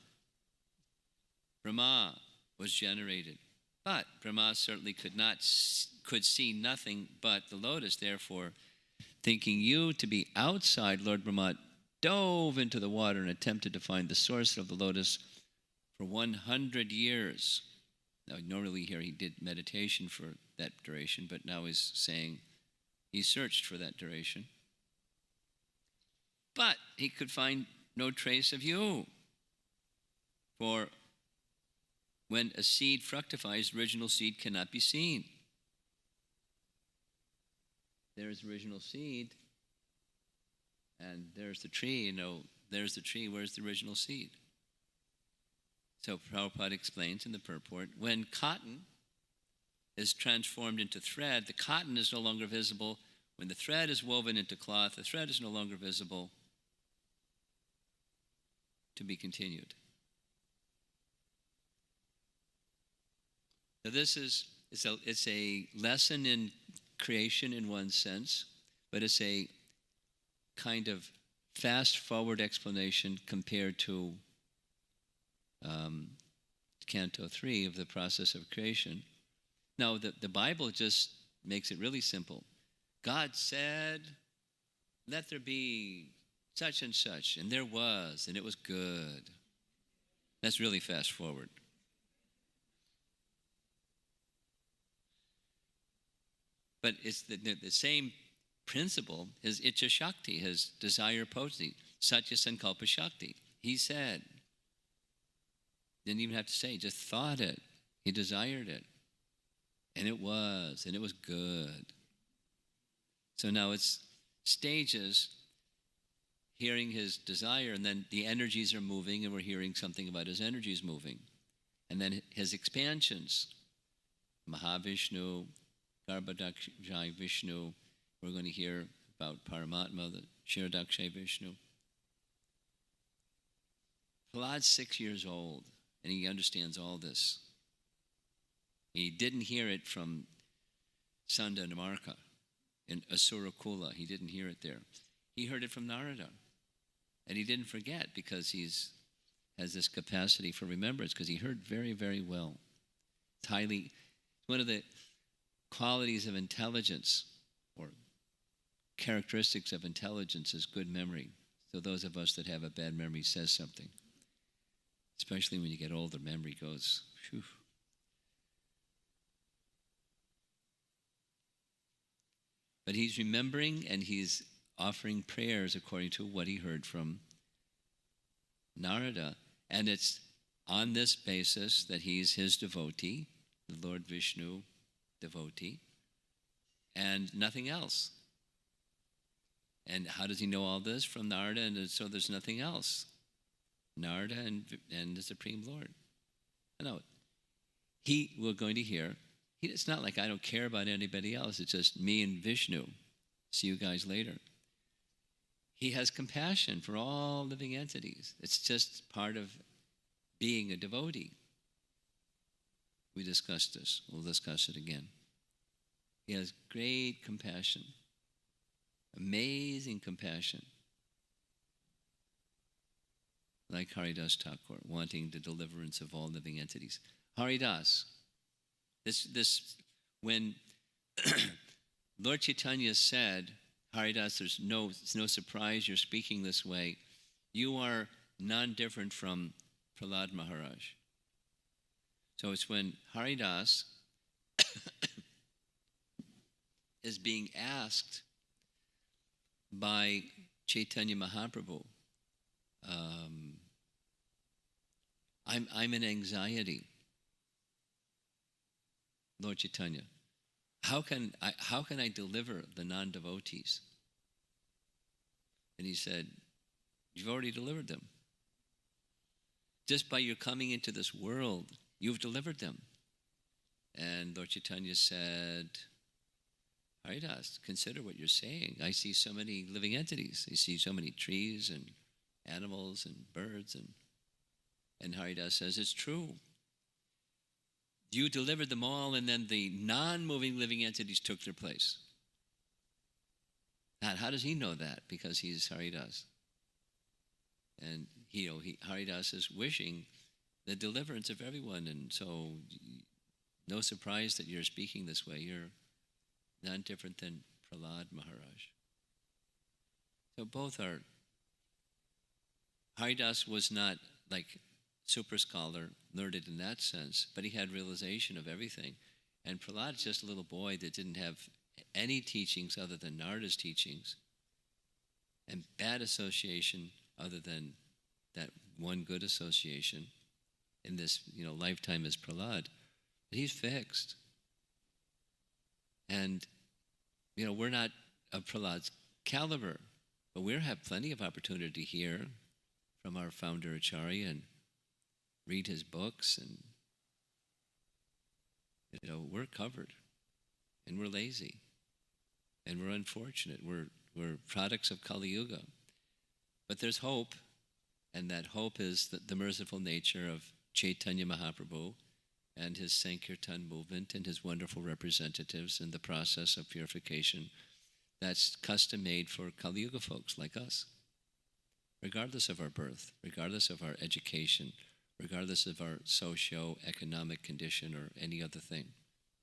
Brahma was generated. But Brahma certainly could see nothing but the lotus. Therefore, thinking you to be outside, Lord Brahma dove into the water and attempted to find the source of the lotus for 100 years. Now, normally here he did meditation for that duration, but now he's saying he searched for that duration. But he could find no trace of you. For when a seed fructifies, the original seed cannot be seen. There's original seed, and there's the tree. There's the tree. Where's the original seed? So Prabhupada explains in the purport, when cotton is transformed into thread, the cotton is no longer visible. When the thread is woven into cloth, the thread is no longer visible. To be continued. So this is, it's a lesson in creation in one sense, but it's a kind of fast-forward explanation compared to Canto 3 of the process of creation. Now, the Bible just makes it really simple. God said, let there be such and such, and there was, and it was good. That's really fast-forward. But it's the same principle, his Icha Shakti, his desire potency, Satya Sankalpa Shakti. He said, didn't even have to say, just thought it. He desired it. And it was good. So now it's stages, hearing his desire, and then the energies are moving, and we're hearing something about his energies moving. And then his expansions, Mahavishnu, Garbhodakshai Vishnu, we're going to hear about Paramatma, the Kshirodakshay Vishnu. Prahlad's 6 years old, and he understands all this. He didn't hear it from Sanda Namarka in Asura Kula. He didn't hear it there. He heard it from Narada. And he didn't forget because has this capacity for remembrance, because he heard very, very well. It's one of the qualities of intelligence, or characteristics of intelligence, is good memory. So those of us that have a bad memory says something. Especially when you get older, memory goes, phew. But he's remembering, and he's offering prayers according to what he heard from Narada. And it's on this basis that he's his devotee, the Lord Vishnu devotee. and nothing else. And how does he know all this? From Narada, and so there's nothing else. Narada and the Supreme Lord. No, we're going to hear, it's not like I don't care about anybody else. It's just me and Vishnu. See you guys later. He has compassion for all living entities. It's just part of being a devotee. We discussed this. We'll discuss it again. He has great compassion. Amazing compassion. Like Haridas Thakur, wanting the deliverance of all living entities. Haridas, this when Lord Chaitanya said, Haridas, there's no surprise you're speaking this way. You are non-different from Prahlada Maharaj. So it's when Haridas is being asked by Chaitanya Mahaprabhu, I'm in anxiety. Lord Chaitanya, how can I deliver the non-devotees? And he said, you've already delivered them. Just by your coming into this world, you've delivered them. And Lord Chaitanya said, Haridas, consider what you're saying. I see so many living entities. I see so many trees and animals and birds. And Haridas says, it's true. You delivered them all, and then the non-moving living entities took their place. How does he know that? Because he's Haridas. And Haridas is wishing the deliverance of everyone. And so, no surprise that you're speaking this way. You're none different than Prahlada Maharaj. So both are. Haridas was not like super scholar, learned in that sense, but he had realization of everything. And Prahlada is just a little boy that didn't have any teachings other than Narada's teachings, and bad association other than that one good association in this lifetime as Prahlada. But he's fixed. And we're not of Prahlada's caliber, but we have plenty of opportunity to hear from our founder Acharya and read his books, and we're covered, and we're lazy, and we're unfortunate. We're products of Kali Yuga, but there's hope, and that hope is the merciful nature of Chaitanya Mahaprabhu and his Sankirtan movement and his wonderful representatives in the process of purification. That's custom made for Kali Yuga folks like us, regardless of our birth, regardless of our education, regardless of our socio-economic condition or any other thing.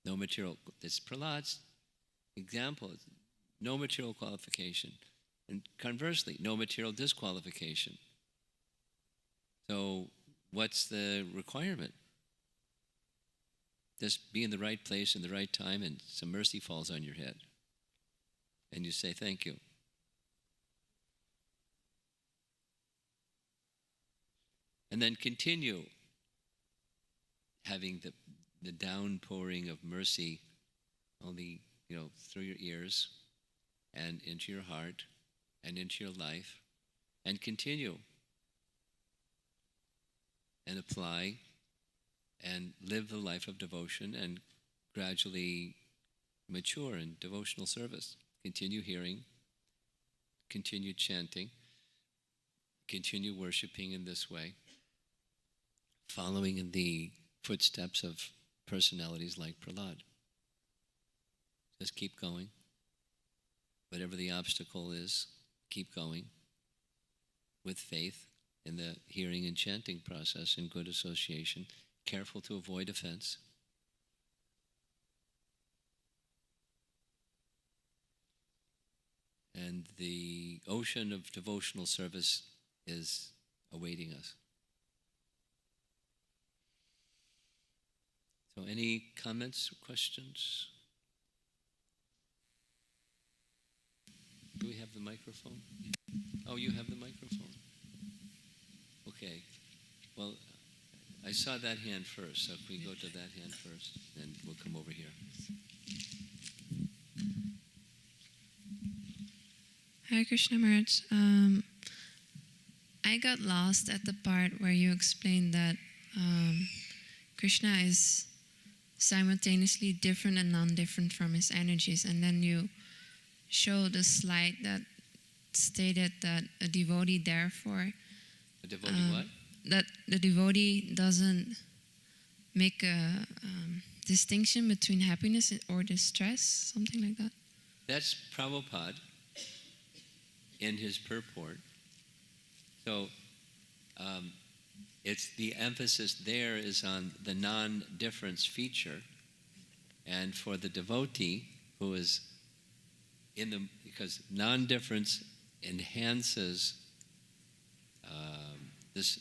No material, it's Prahlada's example, no material qualification. And conversely, no material disqualification. So what's the requirement? Just be in the right place in the right time, and some mercy falls on your head. And you say, thank you. And then continue having the downpouring of mercy only, through your ears and into your heart and into your life, and continue and apply and live the life of devotion and gradually mature in devotional service. Continue hearing, continue chanting, continue worshiping in this way, following in the footsteps of personalities like Prahlada. Just keep going. Whatever the obstacle is, keep going with faith in the hearing and chanting process in good association, careful to avoid offense. And the ocean of devotional service is awaiting us. So any comments or questions? Do we have the microphone? Oh, you have the microphone. Okay. Well, I saw that hand first, so if we go to that hand first, then we'll come over here. Hare Krishna Maharaj. I got lost at the part where you explained that Krishna is simultaneously different and non-different from his energies, and then you showed a slide that stated that a devotee therefore A devotee what? that the devotee doesn't make a distinction between happiness or distress, something like that. That's Prabhupada in his purport. So it's the emphasis there is on the non-difference feature, and for the devotee who is in the, because non-difference enhances this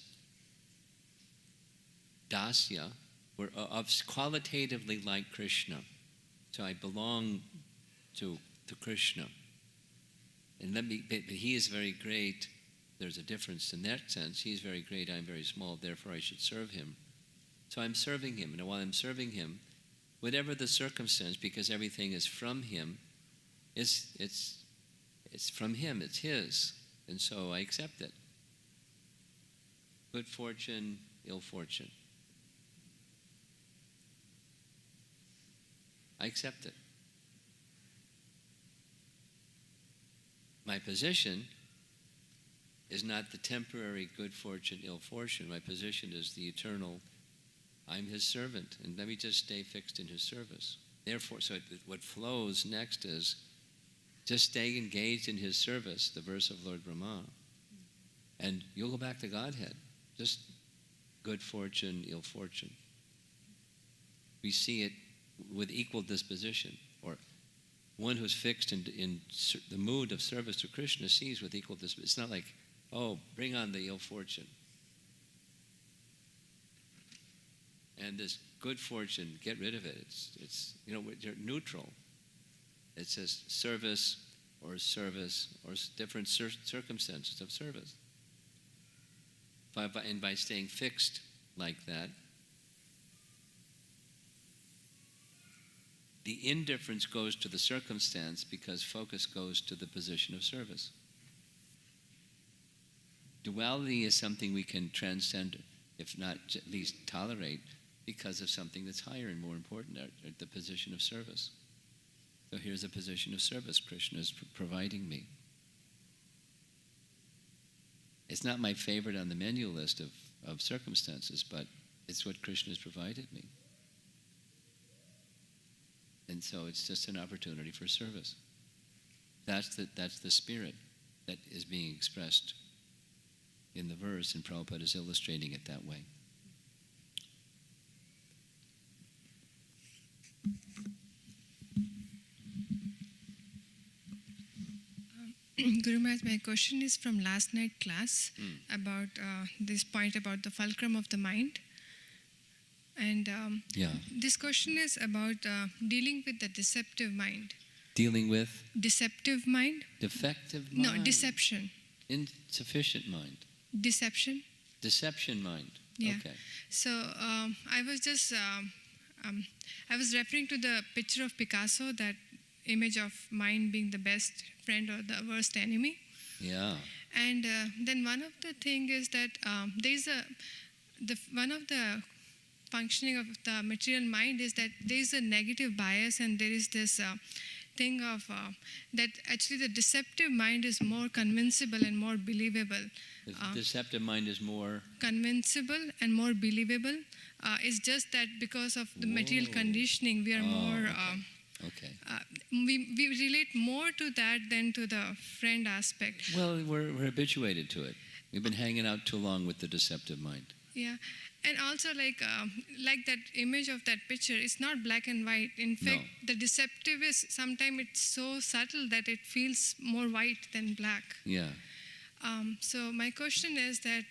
dasya, we're qualitatively like Krishna. So I belong to Krishna. And but he is very great. There's a difference in that sense. He's very great, I'm very small, therefore I should serve him. So I'm serving him. And while I'm serving him, whatever the circumstance, because everything is from him, it's from him, it's his. And so I accept it. Good fortune, ill fortune. I accept it. My position is not the temporary good fortune, ill fortune. My position is the eternal, I'm his servant, and let me just stay fixed in his service. Therefore, so what flows next is just stay engaged in his service, the verse of Lord Brahma, and you'll go back to Godhead. Just good fortune, ill fortune. We see it with equal disposition, or one who's fixed in the mood of service to Krishna sees with equal disposition. It's not like, oh, bring on the ill fortune. And this good fortune, get rid of it. It's you're neutral. It says service or different circumstances of service. And by staying fixed like that, the indifference goes to the circumstance because focus goes to the position of service. Duality is something we can transcend, if not at least tolerate, because of something that's higher and more important, the position of service. So here's a position of service Krishna is providing me. It's not my favorite on the menu list of circumstances, but it's what Krishna has provided me. And so it's just an opportunity for service. That's the spirit that is being expressed in the verse, and Prabhupada is illustrating it that way. Guru Maharaj, my question is from last night class about this point about the fulcrum of the mind. And this question is about dealing with the deceptive mind. Dealing with? Deceptive mind. Defective mind? No, deception. Insufficient mind. Deception. Deception mind. Yeah. Okay. So I was just, I was referring to the picture of Picasso, that image of mind being the best friend or the worst enemy. Yeah. And then one of the thing is that there's one of the functioning of the material mind is that there is a negative bias, and there is this thing of that actually the deceptive mind is more convincible and more believable. The deceptive mind is more convincible and more believable. It's just that because of the material conditioning, we are more. Okay. We relate more to that than to the friend aspect. Well, we're habituated to it. We've been hanging out too long with the deceptive mind. Yeah. And also, like that image of that picture, it's not black and white. In fact, the deceptive is sometimes it's so subtle that it feels more white than black. Yeah. So my question is that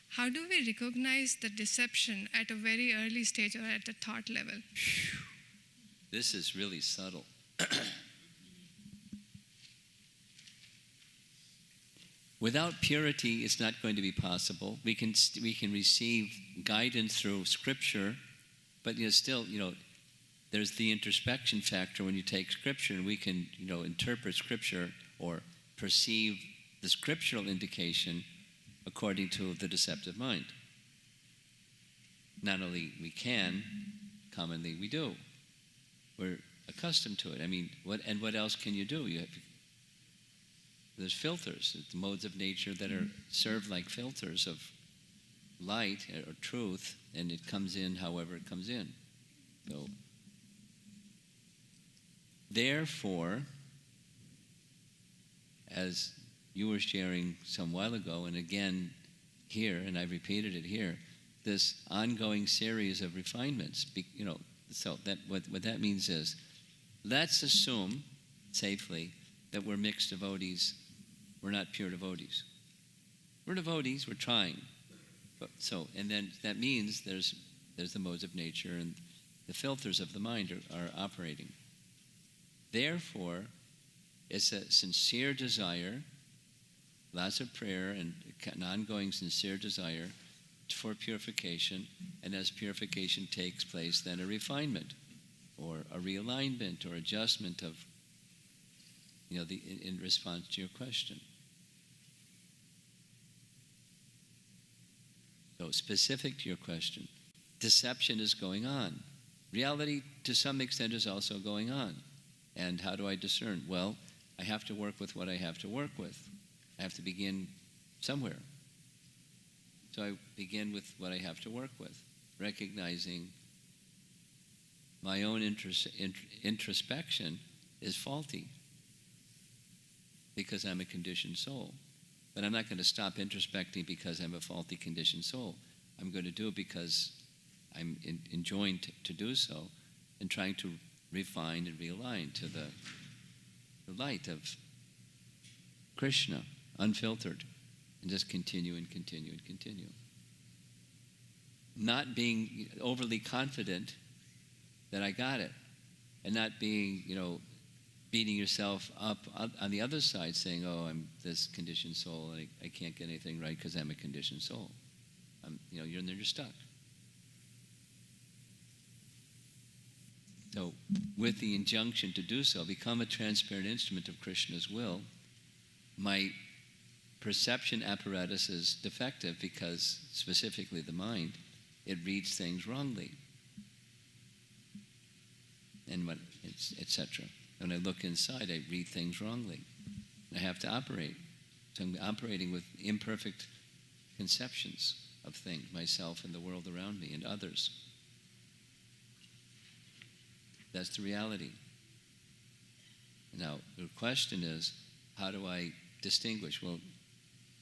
how do we recognize the deception at a very early stage or at the thought level? This is really subtle. Without purity, it's not going to be possible. We can receive guidance through Scripture, but still, there's the introspection factor when you take Scripture, and we can, interpret Scripture or perceive the scriptural indication according to the deceptive mind. Not only we can, commonly we do. We're accustomed to it. I mean, what else can you do? There's filters, the modes of nature that are served like filters of light or truth, and it comes in however it comes in. So, therefore, as you were sharing some while ago, and again here, and I've repeated it here, this ongoing series of refinements, so that what that means is, let's assume safely that we're mixed devotees. We're not pure devotees. We're devotees. We're trying. And then that means there's the modes of nature, and the filters of the mind are operating. Therefore, it's a sincere desire, lots of prayer, and an ongoing sincere desire for purification, and as purification takes place, then a refinement, or a realignment, or adjustment of, in response to your question. So specific to your question, deception is going on. Reality, to some extent, is also going on. And how do I discern? Well, I have to work with what I have to work with. I have to begin somewhere. So I begin with what I have to work with, recognizing my own introspection is faulty because I'm a conditioned soul. But I'm not going to stop introspecting because I'm a faulty conditioned soul. I'm going to do it because I'm enjoined to do so, and trying to refine and realign to the light of Krishna, unfiltered, and just continue and continue and continue. Not being overly confident that I got it, and not being, beating yourself up on the other side, saying, "Oh, I'm this conditioned soul, and I can't get anything right because I'm a conditioned soul." You're stuck. So, with the injunction to do so, become a transparent instrument of Krishna's will. My perception apparatus is defective because, specifically the mind, it reads things wrongly, and etc. When I look inside, I read things wrongly. I have to operate. So I'm operating with imperfect conceptions of things, myself and the world around me and others. That's the reality. Now, the question is, how do I distinguish? Well,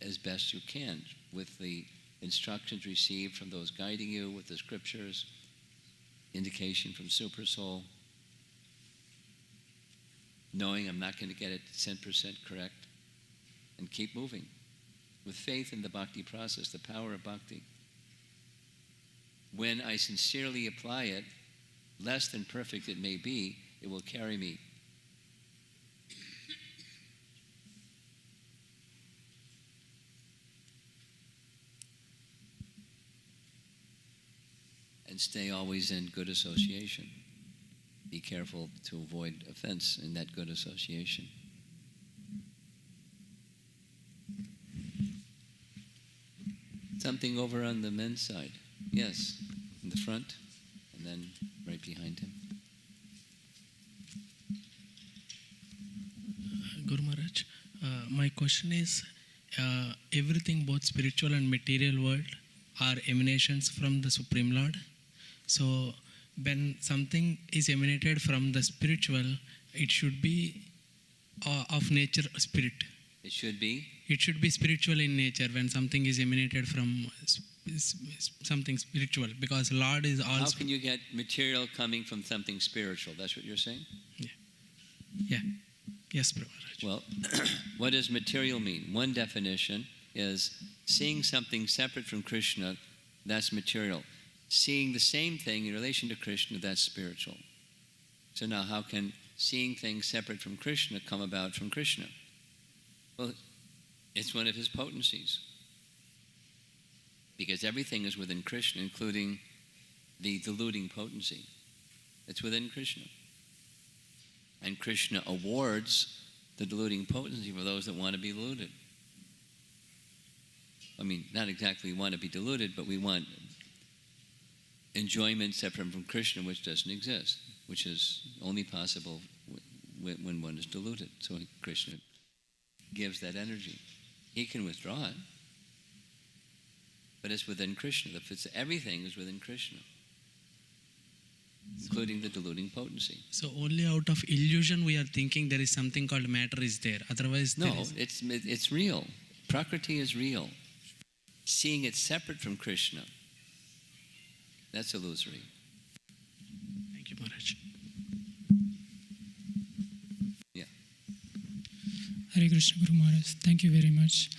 as best you can, with the instructions received from those guiding you, with the scriptures, indication from Super Soul, knowing I'm not going to get it 10% correct, and keep moving with faith in the bhakti process, the power of bhakti. When I sincerely apply it, less than perfect it may be, it will carry me. And stay always in good association. Be careful to avoid offense in that good association. Something over on the men's side. Yes, in the front, and then right behind him. Guru Maharaj, my question is, everything, both spiritual and material world, are emanations from the Supreme Lord. So when something is emanated from the spiritual, it should be of nature spirit. It should be? It should be spiritual in nature when something is emanated from something spiritual, because Lord is also... How can you get material coming from something spiritual? That's what you're saying? Yeah. Yes, Prabhu Maharaj. Well, what does material mean? One definition is seeing something separate from Krishna, that's material. Seeing the same thing in relation to Krishna, that's spiritual. So now how can seeing things separate from Krishna come about from Krishna? Well, it's one of his potencies. Because everything is within Krishna, including the deluding potency. It's within Krishna. And Krishna awards the deluding potency for those that want to be deluded. I mean, not exactly we want to be deluded, but we want enjoyment separate from Krishna, which doesn't exist, which is only possible when one is deluded. So Krishna gives that energy. He can withdraw it, but it's within Krishna. Everything is within Krishna, including the deluding potency. So only out of illusion we are thinking there is something called matter is there. Otherwise, no, it's real. Prakriti is real. Seeing it separate from Krishna, that's illusory. Thank you, Maharaj. Yeah. Hare Krishna Guru Maharaj. Thank you very much.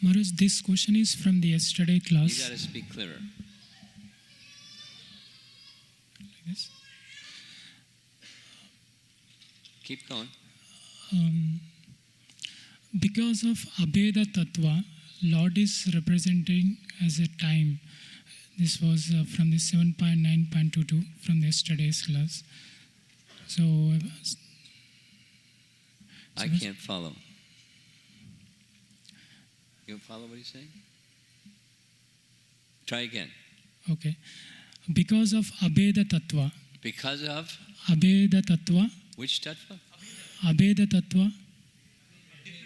Maharaj, this question is from the yesterday class. You got to speak clearer. Like this. Keep going. Because of Abheda Tattva, Lord is representing as a time. This was from the 7.9.22 from yesterday's class. So I can't follow. You follow what he's saying? Try again. Okay. Because of Abheda Tattva. Because of? Abheda Tattva. Which tattva? Abheda Tattva.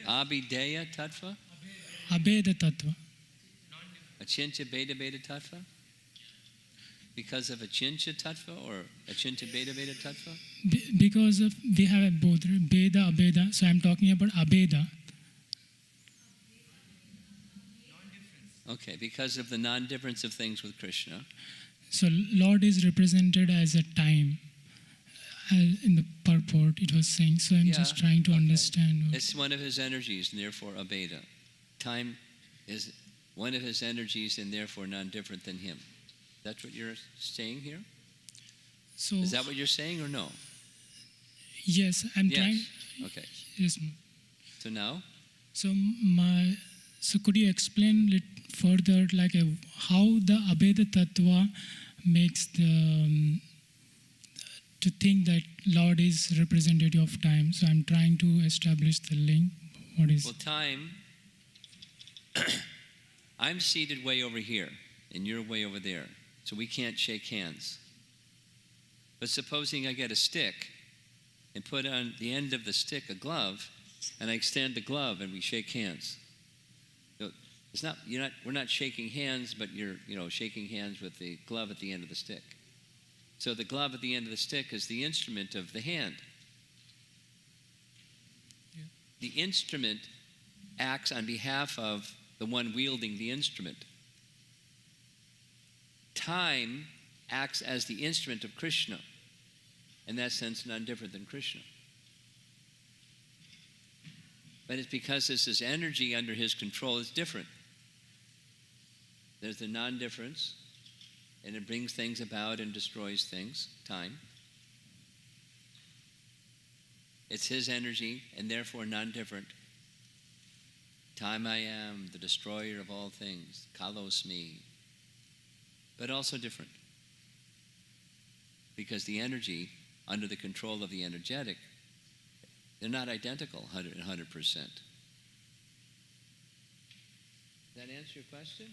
Abhideya tattva? Abheda Tattva. Achintya Beda Beda tattva? Because of Achintya tattva or Achintya Beda Beda tattva? Because of, we have both, right? Beda, Abheda. So I'm talking about Abheda. Okay, because of the non-difference of things with Krishna. So Lord is represented as a time. In the purport it was saying. So I'm just trying to understand. It's one of his energies and therefore Abheda. Time is one of his energies and therefore non-different than him. That's what you're saying here? So is that what you're saying or no? Yes, I'm trying. Okay. Yes. So now? So could you explain it further, like how the Abheda Tattva makes the to think that Lord is representative of time? So I'm trying to establish the link. What is? Well, time. I'm seated way over here, and you're way over there, so we can't shake hands. But supposing I get a stick and put on the end of the stick a glove, and I extend the glove and we shake hands. So it's not we're not shaking hands, but you're shaking hands with the glove at the end of the stick. So the glove at the end of the stick is the instrument of the hand. Yeah. The instrument acts on behalf of the one wielding the instrument. Time acts as the instrument of Krishna. In that sense, none different than Krishna. But it's because this is energy under his control, it's different. There's the non-difference, and it brings things about and destroys things, time. It's his energy, and therefore non-different. Time I am, the destroyer of all things, kalos me. But also different. Because the energy, under the control of the energetic, they're not identical 100%. Does that answer your question?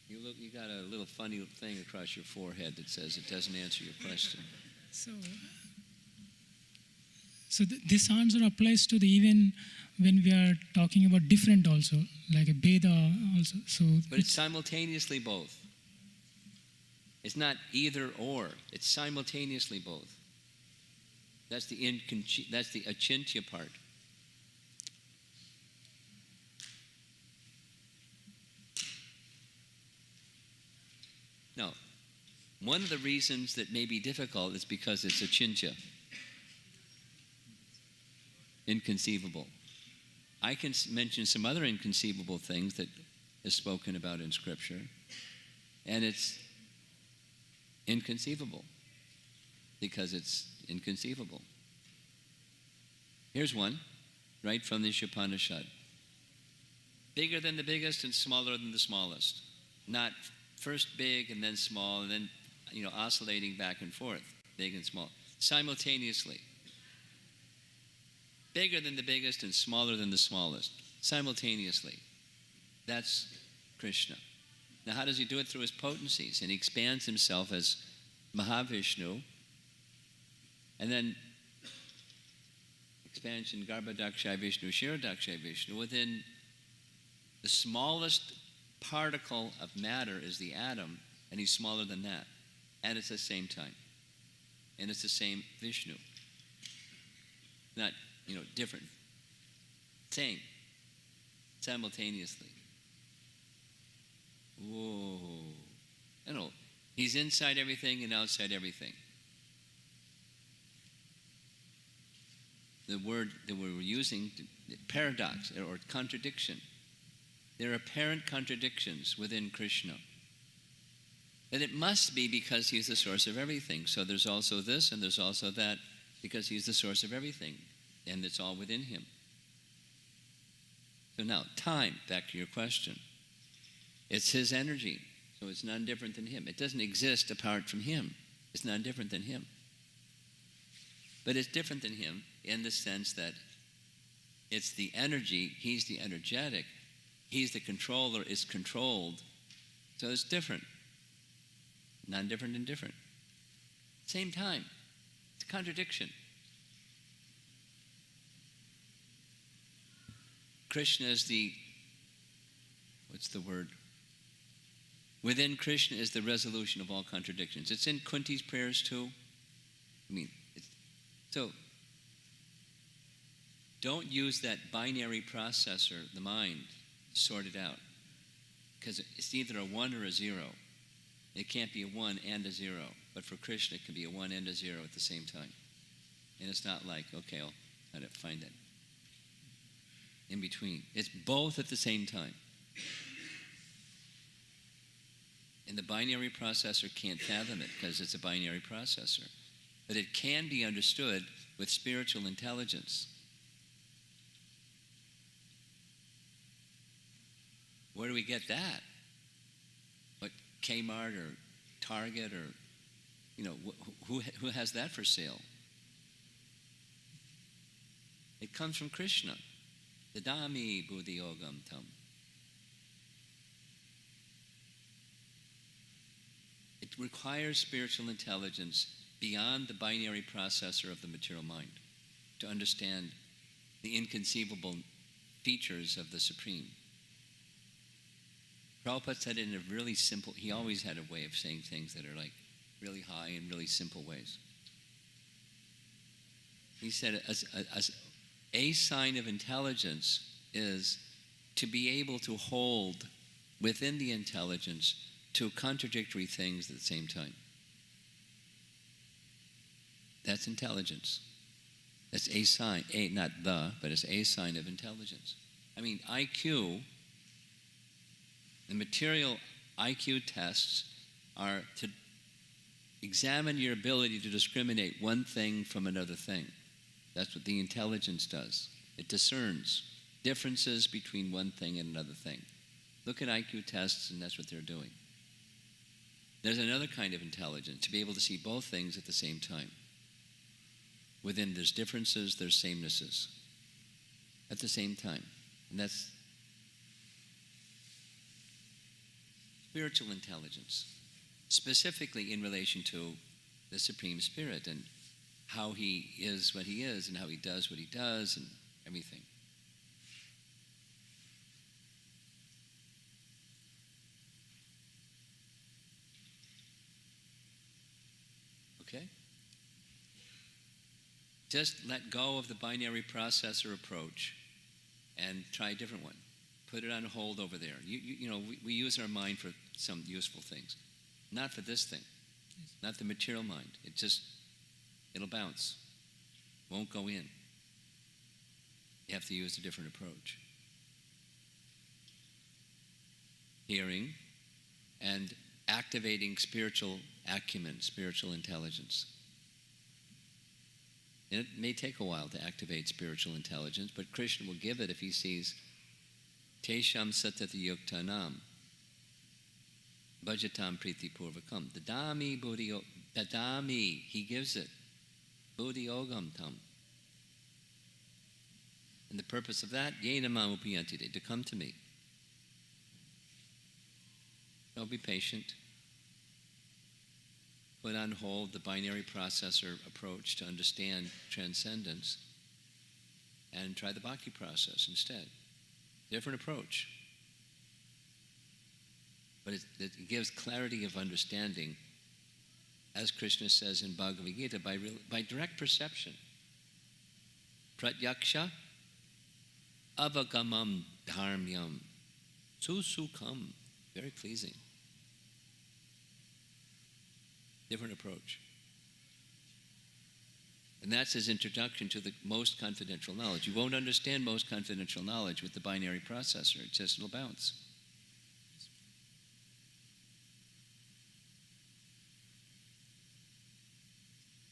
You got a little funny thing across your forehead that says it doesn't answer your question. So this answer applies to the even when we are talking about different also, like a Veda also. So but it's simultaneously both. It's not either or. It's simultaneously both. That's the achintya part. Now, one of the reasons that may be difficult is because it's achintya. Inconceivable. I can mention some other inconceivable things that is spoken about in Scripture, and it's inconceivable because it's inconceivable. Here's one, right from the Upanishad. Bigger than the biggest and smaller than the smallest. Not first big and then small and then, oscillating back and forth, big and small, simultaneously. bigger than the biggest and smaller than the smallest, simultaneously. That's Krishna. Now, how does he do it? Through his potencies. And he expands himself as Mahavishnu. And then expansion, Garbhadakshay Vishnu, Kshirodakshay Vishnu. Within the smallest particle of matter is the atom, and he's smaller than that. And it's the same time. And it's the same Vishnu. Not, different. Same. Simultaneously. Whoa. He's inside everything and outside everything. The word that we were using, paradox or contradiction. There are apparent contradictions within Krishna. And it must be because he's the source of everything. So there's also this and there's also that because he's the source of everything. And it's all within him. So now, time, back to your question. It's his energy. So it's none different than him. It doesn't exist apart from him. It's none different than him. But it's different than him in the sense that it's the energy, he's the energetic, he's the controller, is controlled. So it's different. None different and different. Same time. It's a contradiction. Krishna is what's the word? Within Krishna is the resolution of all contradictions. It's in Kunti's prayers too. So don't use that binary processor, the mind, to sort it out. Because it's either a 1 or a 0. It can't be a 1 and a 0. But for Krishna, it can be a 1 and a 0 at the same time. And it's not like, okay, I'll try to find it in between. It's both at the same time. And the binary processor can't fathom it because it's a binary processor. But it can be understood with spiritual intelligence. Where do we get that? What, Kmart or Target or, who has that for sale? It comes from Krishna. Dadami buddhi yogam tam. It requires spiritual intelligence beyond the binary processor of the material mind to understand the inconceivable features of the Supreme. Prabhupada said it in a really simple, he always had a way of saying things that are like really high in really simple ways. He said as a sign of intelligence is to be able to hold within the intelligence two contradictory things at the same time. That's intelligence. That's a sign, not the, but it's a sign of intelligence. IQ, the material IQ tests are to examine your ability to discriminate one thing from another thing. That's what the intelligence does. It discerns differences between one thing and another thing. Look at IQ tests, and that's what they're doing. There's another kind of intelligence, to be able to see both things at the same time. Within there's differences, there's samenesses at the same time. And that's spiritual intelligence, specifically in relation to the Supreme Spirit and how he is what he is and how he does what he does and everything. Okay? Just let go of the binary processor approach and try a different one. Put it on hold over there. We use our mind for some useful things. Not for this thing. Not the material mind. It'll bounce. Won't go in. You have to use a different approach. Hearing and activating spiritual acumen, spiritual intelligence. And it may take a while to activate spiritual intelligence, but Krishna will give it if he sees Tesham satati yuktanam bhajatam priti purvakam. Dadami, he gives it. Buddhi yogam tam. And the purpose of that, yena mam upayantite, to come to me. So be patient. Put on hold the binary processor approach to understand transcendence and try the bhakti process instead. Different approach. But it gives clarity of understanding, as Krishna says in Bhagavad Gita, by direct perception. Pratyaksha avagamam dharmyam susukham. Very pleasing. Different approach. And that's his introduction to the most confidential knowledge. You won't understand most confidential knowledge with the binary processor. It just will bounce.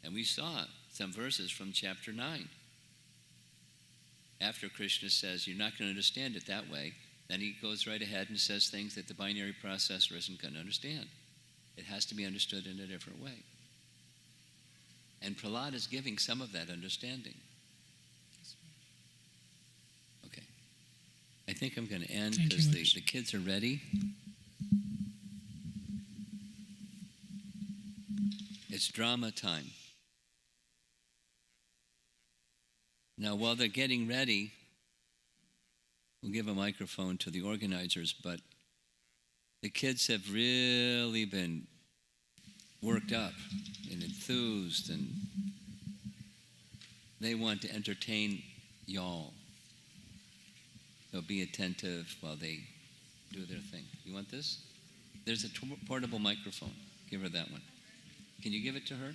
And we saw some verses from chapter 9. After Krishna says, you're not going to understand it that way, then he goes right ahead and says things that the binary processor isn't going to understand. It has to be understood in a different way. And Prahlada is giving some of that understanding. Okay. I think I'm going to end because the kids are ready. It's drama time. Now, while they're getting ready, we'll give a microphone to the organizers, but the kids have really been worked up and enthused, and they want to entertain y'all. So be attentive while they do their thing. You want this? There's a portable microphone. Give her that one. Can you give it to her?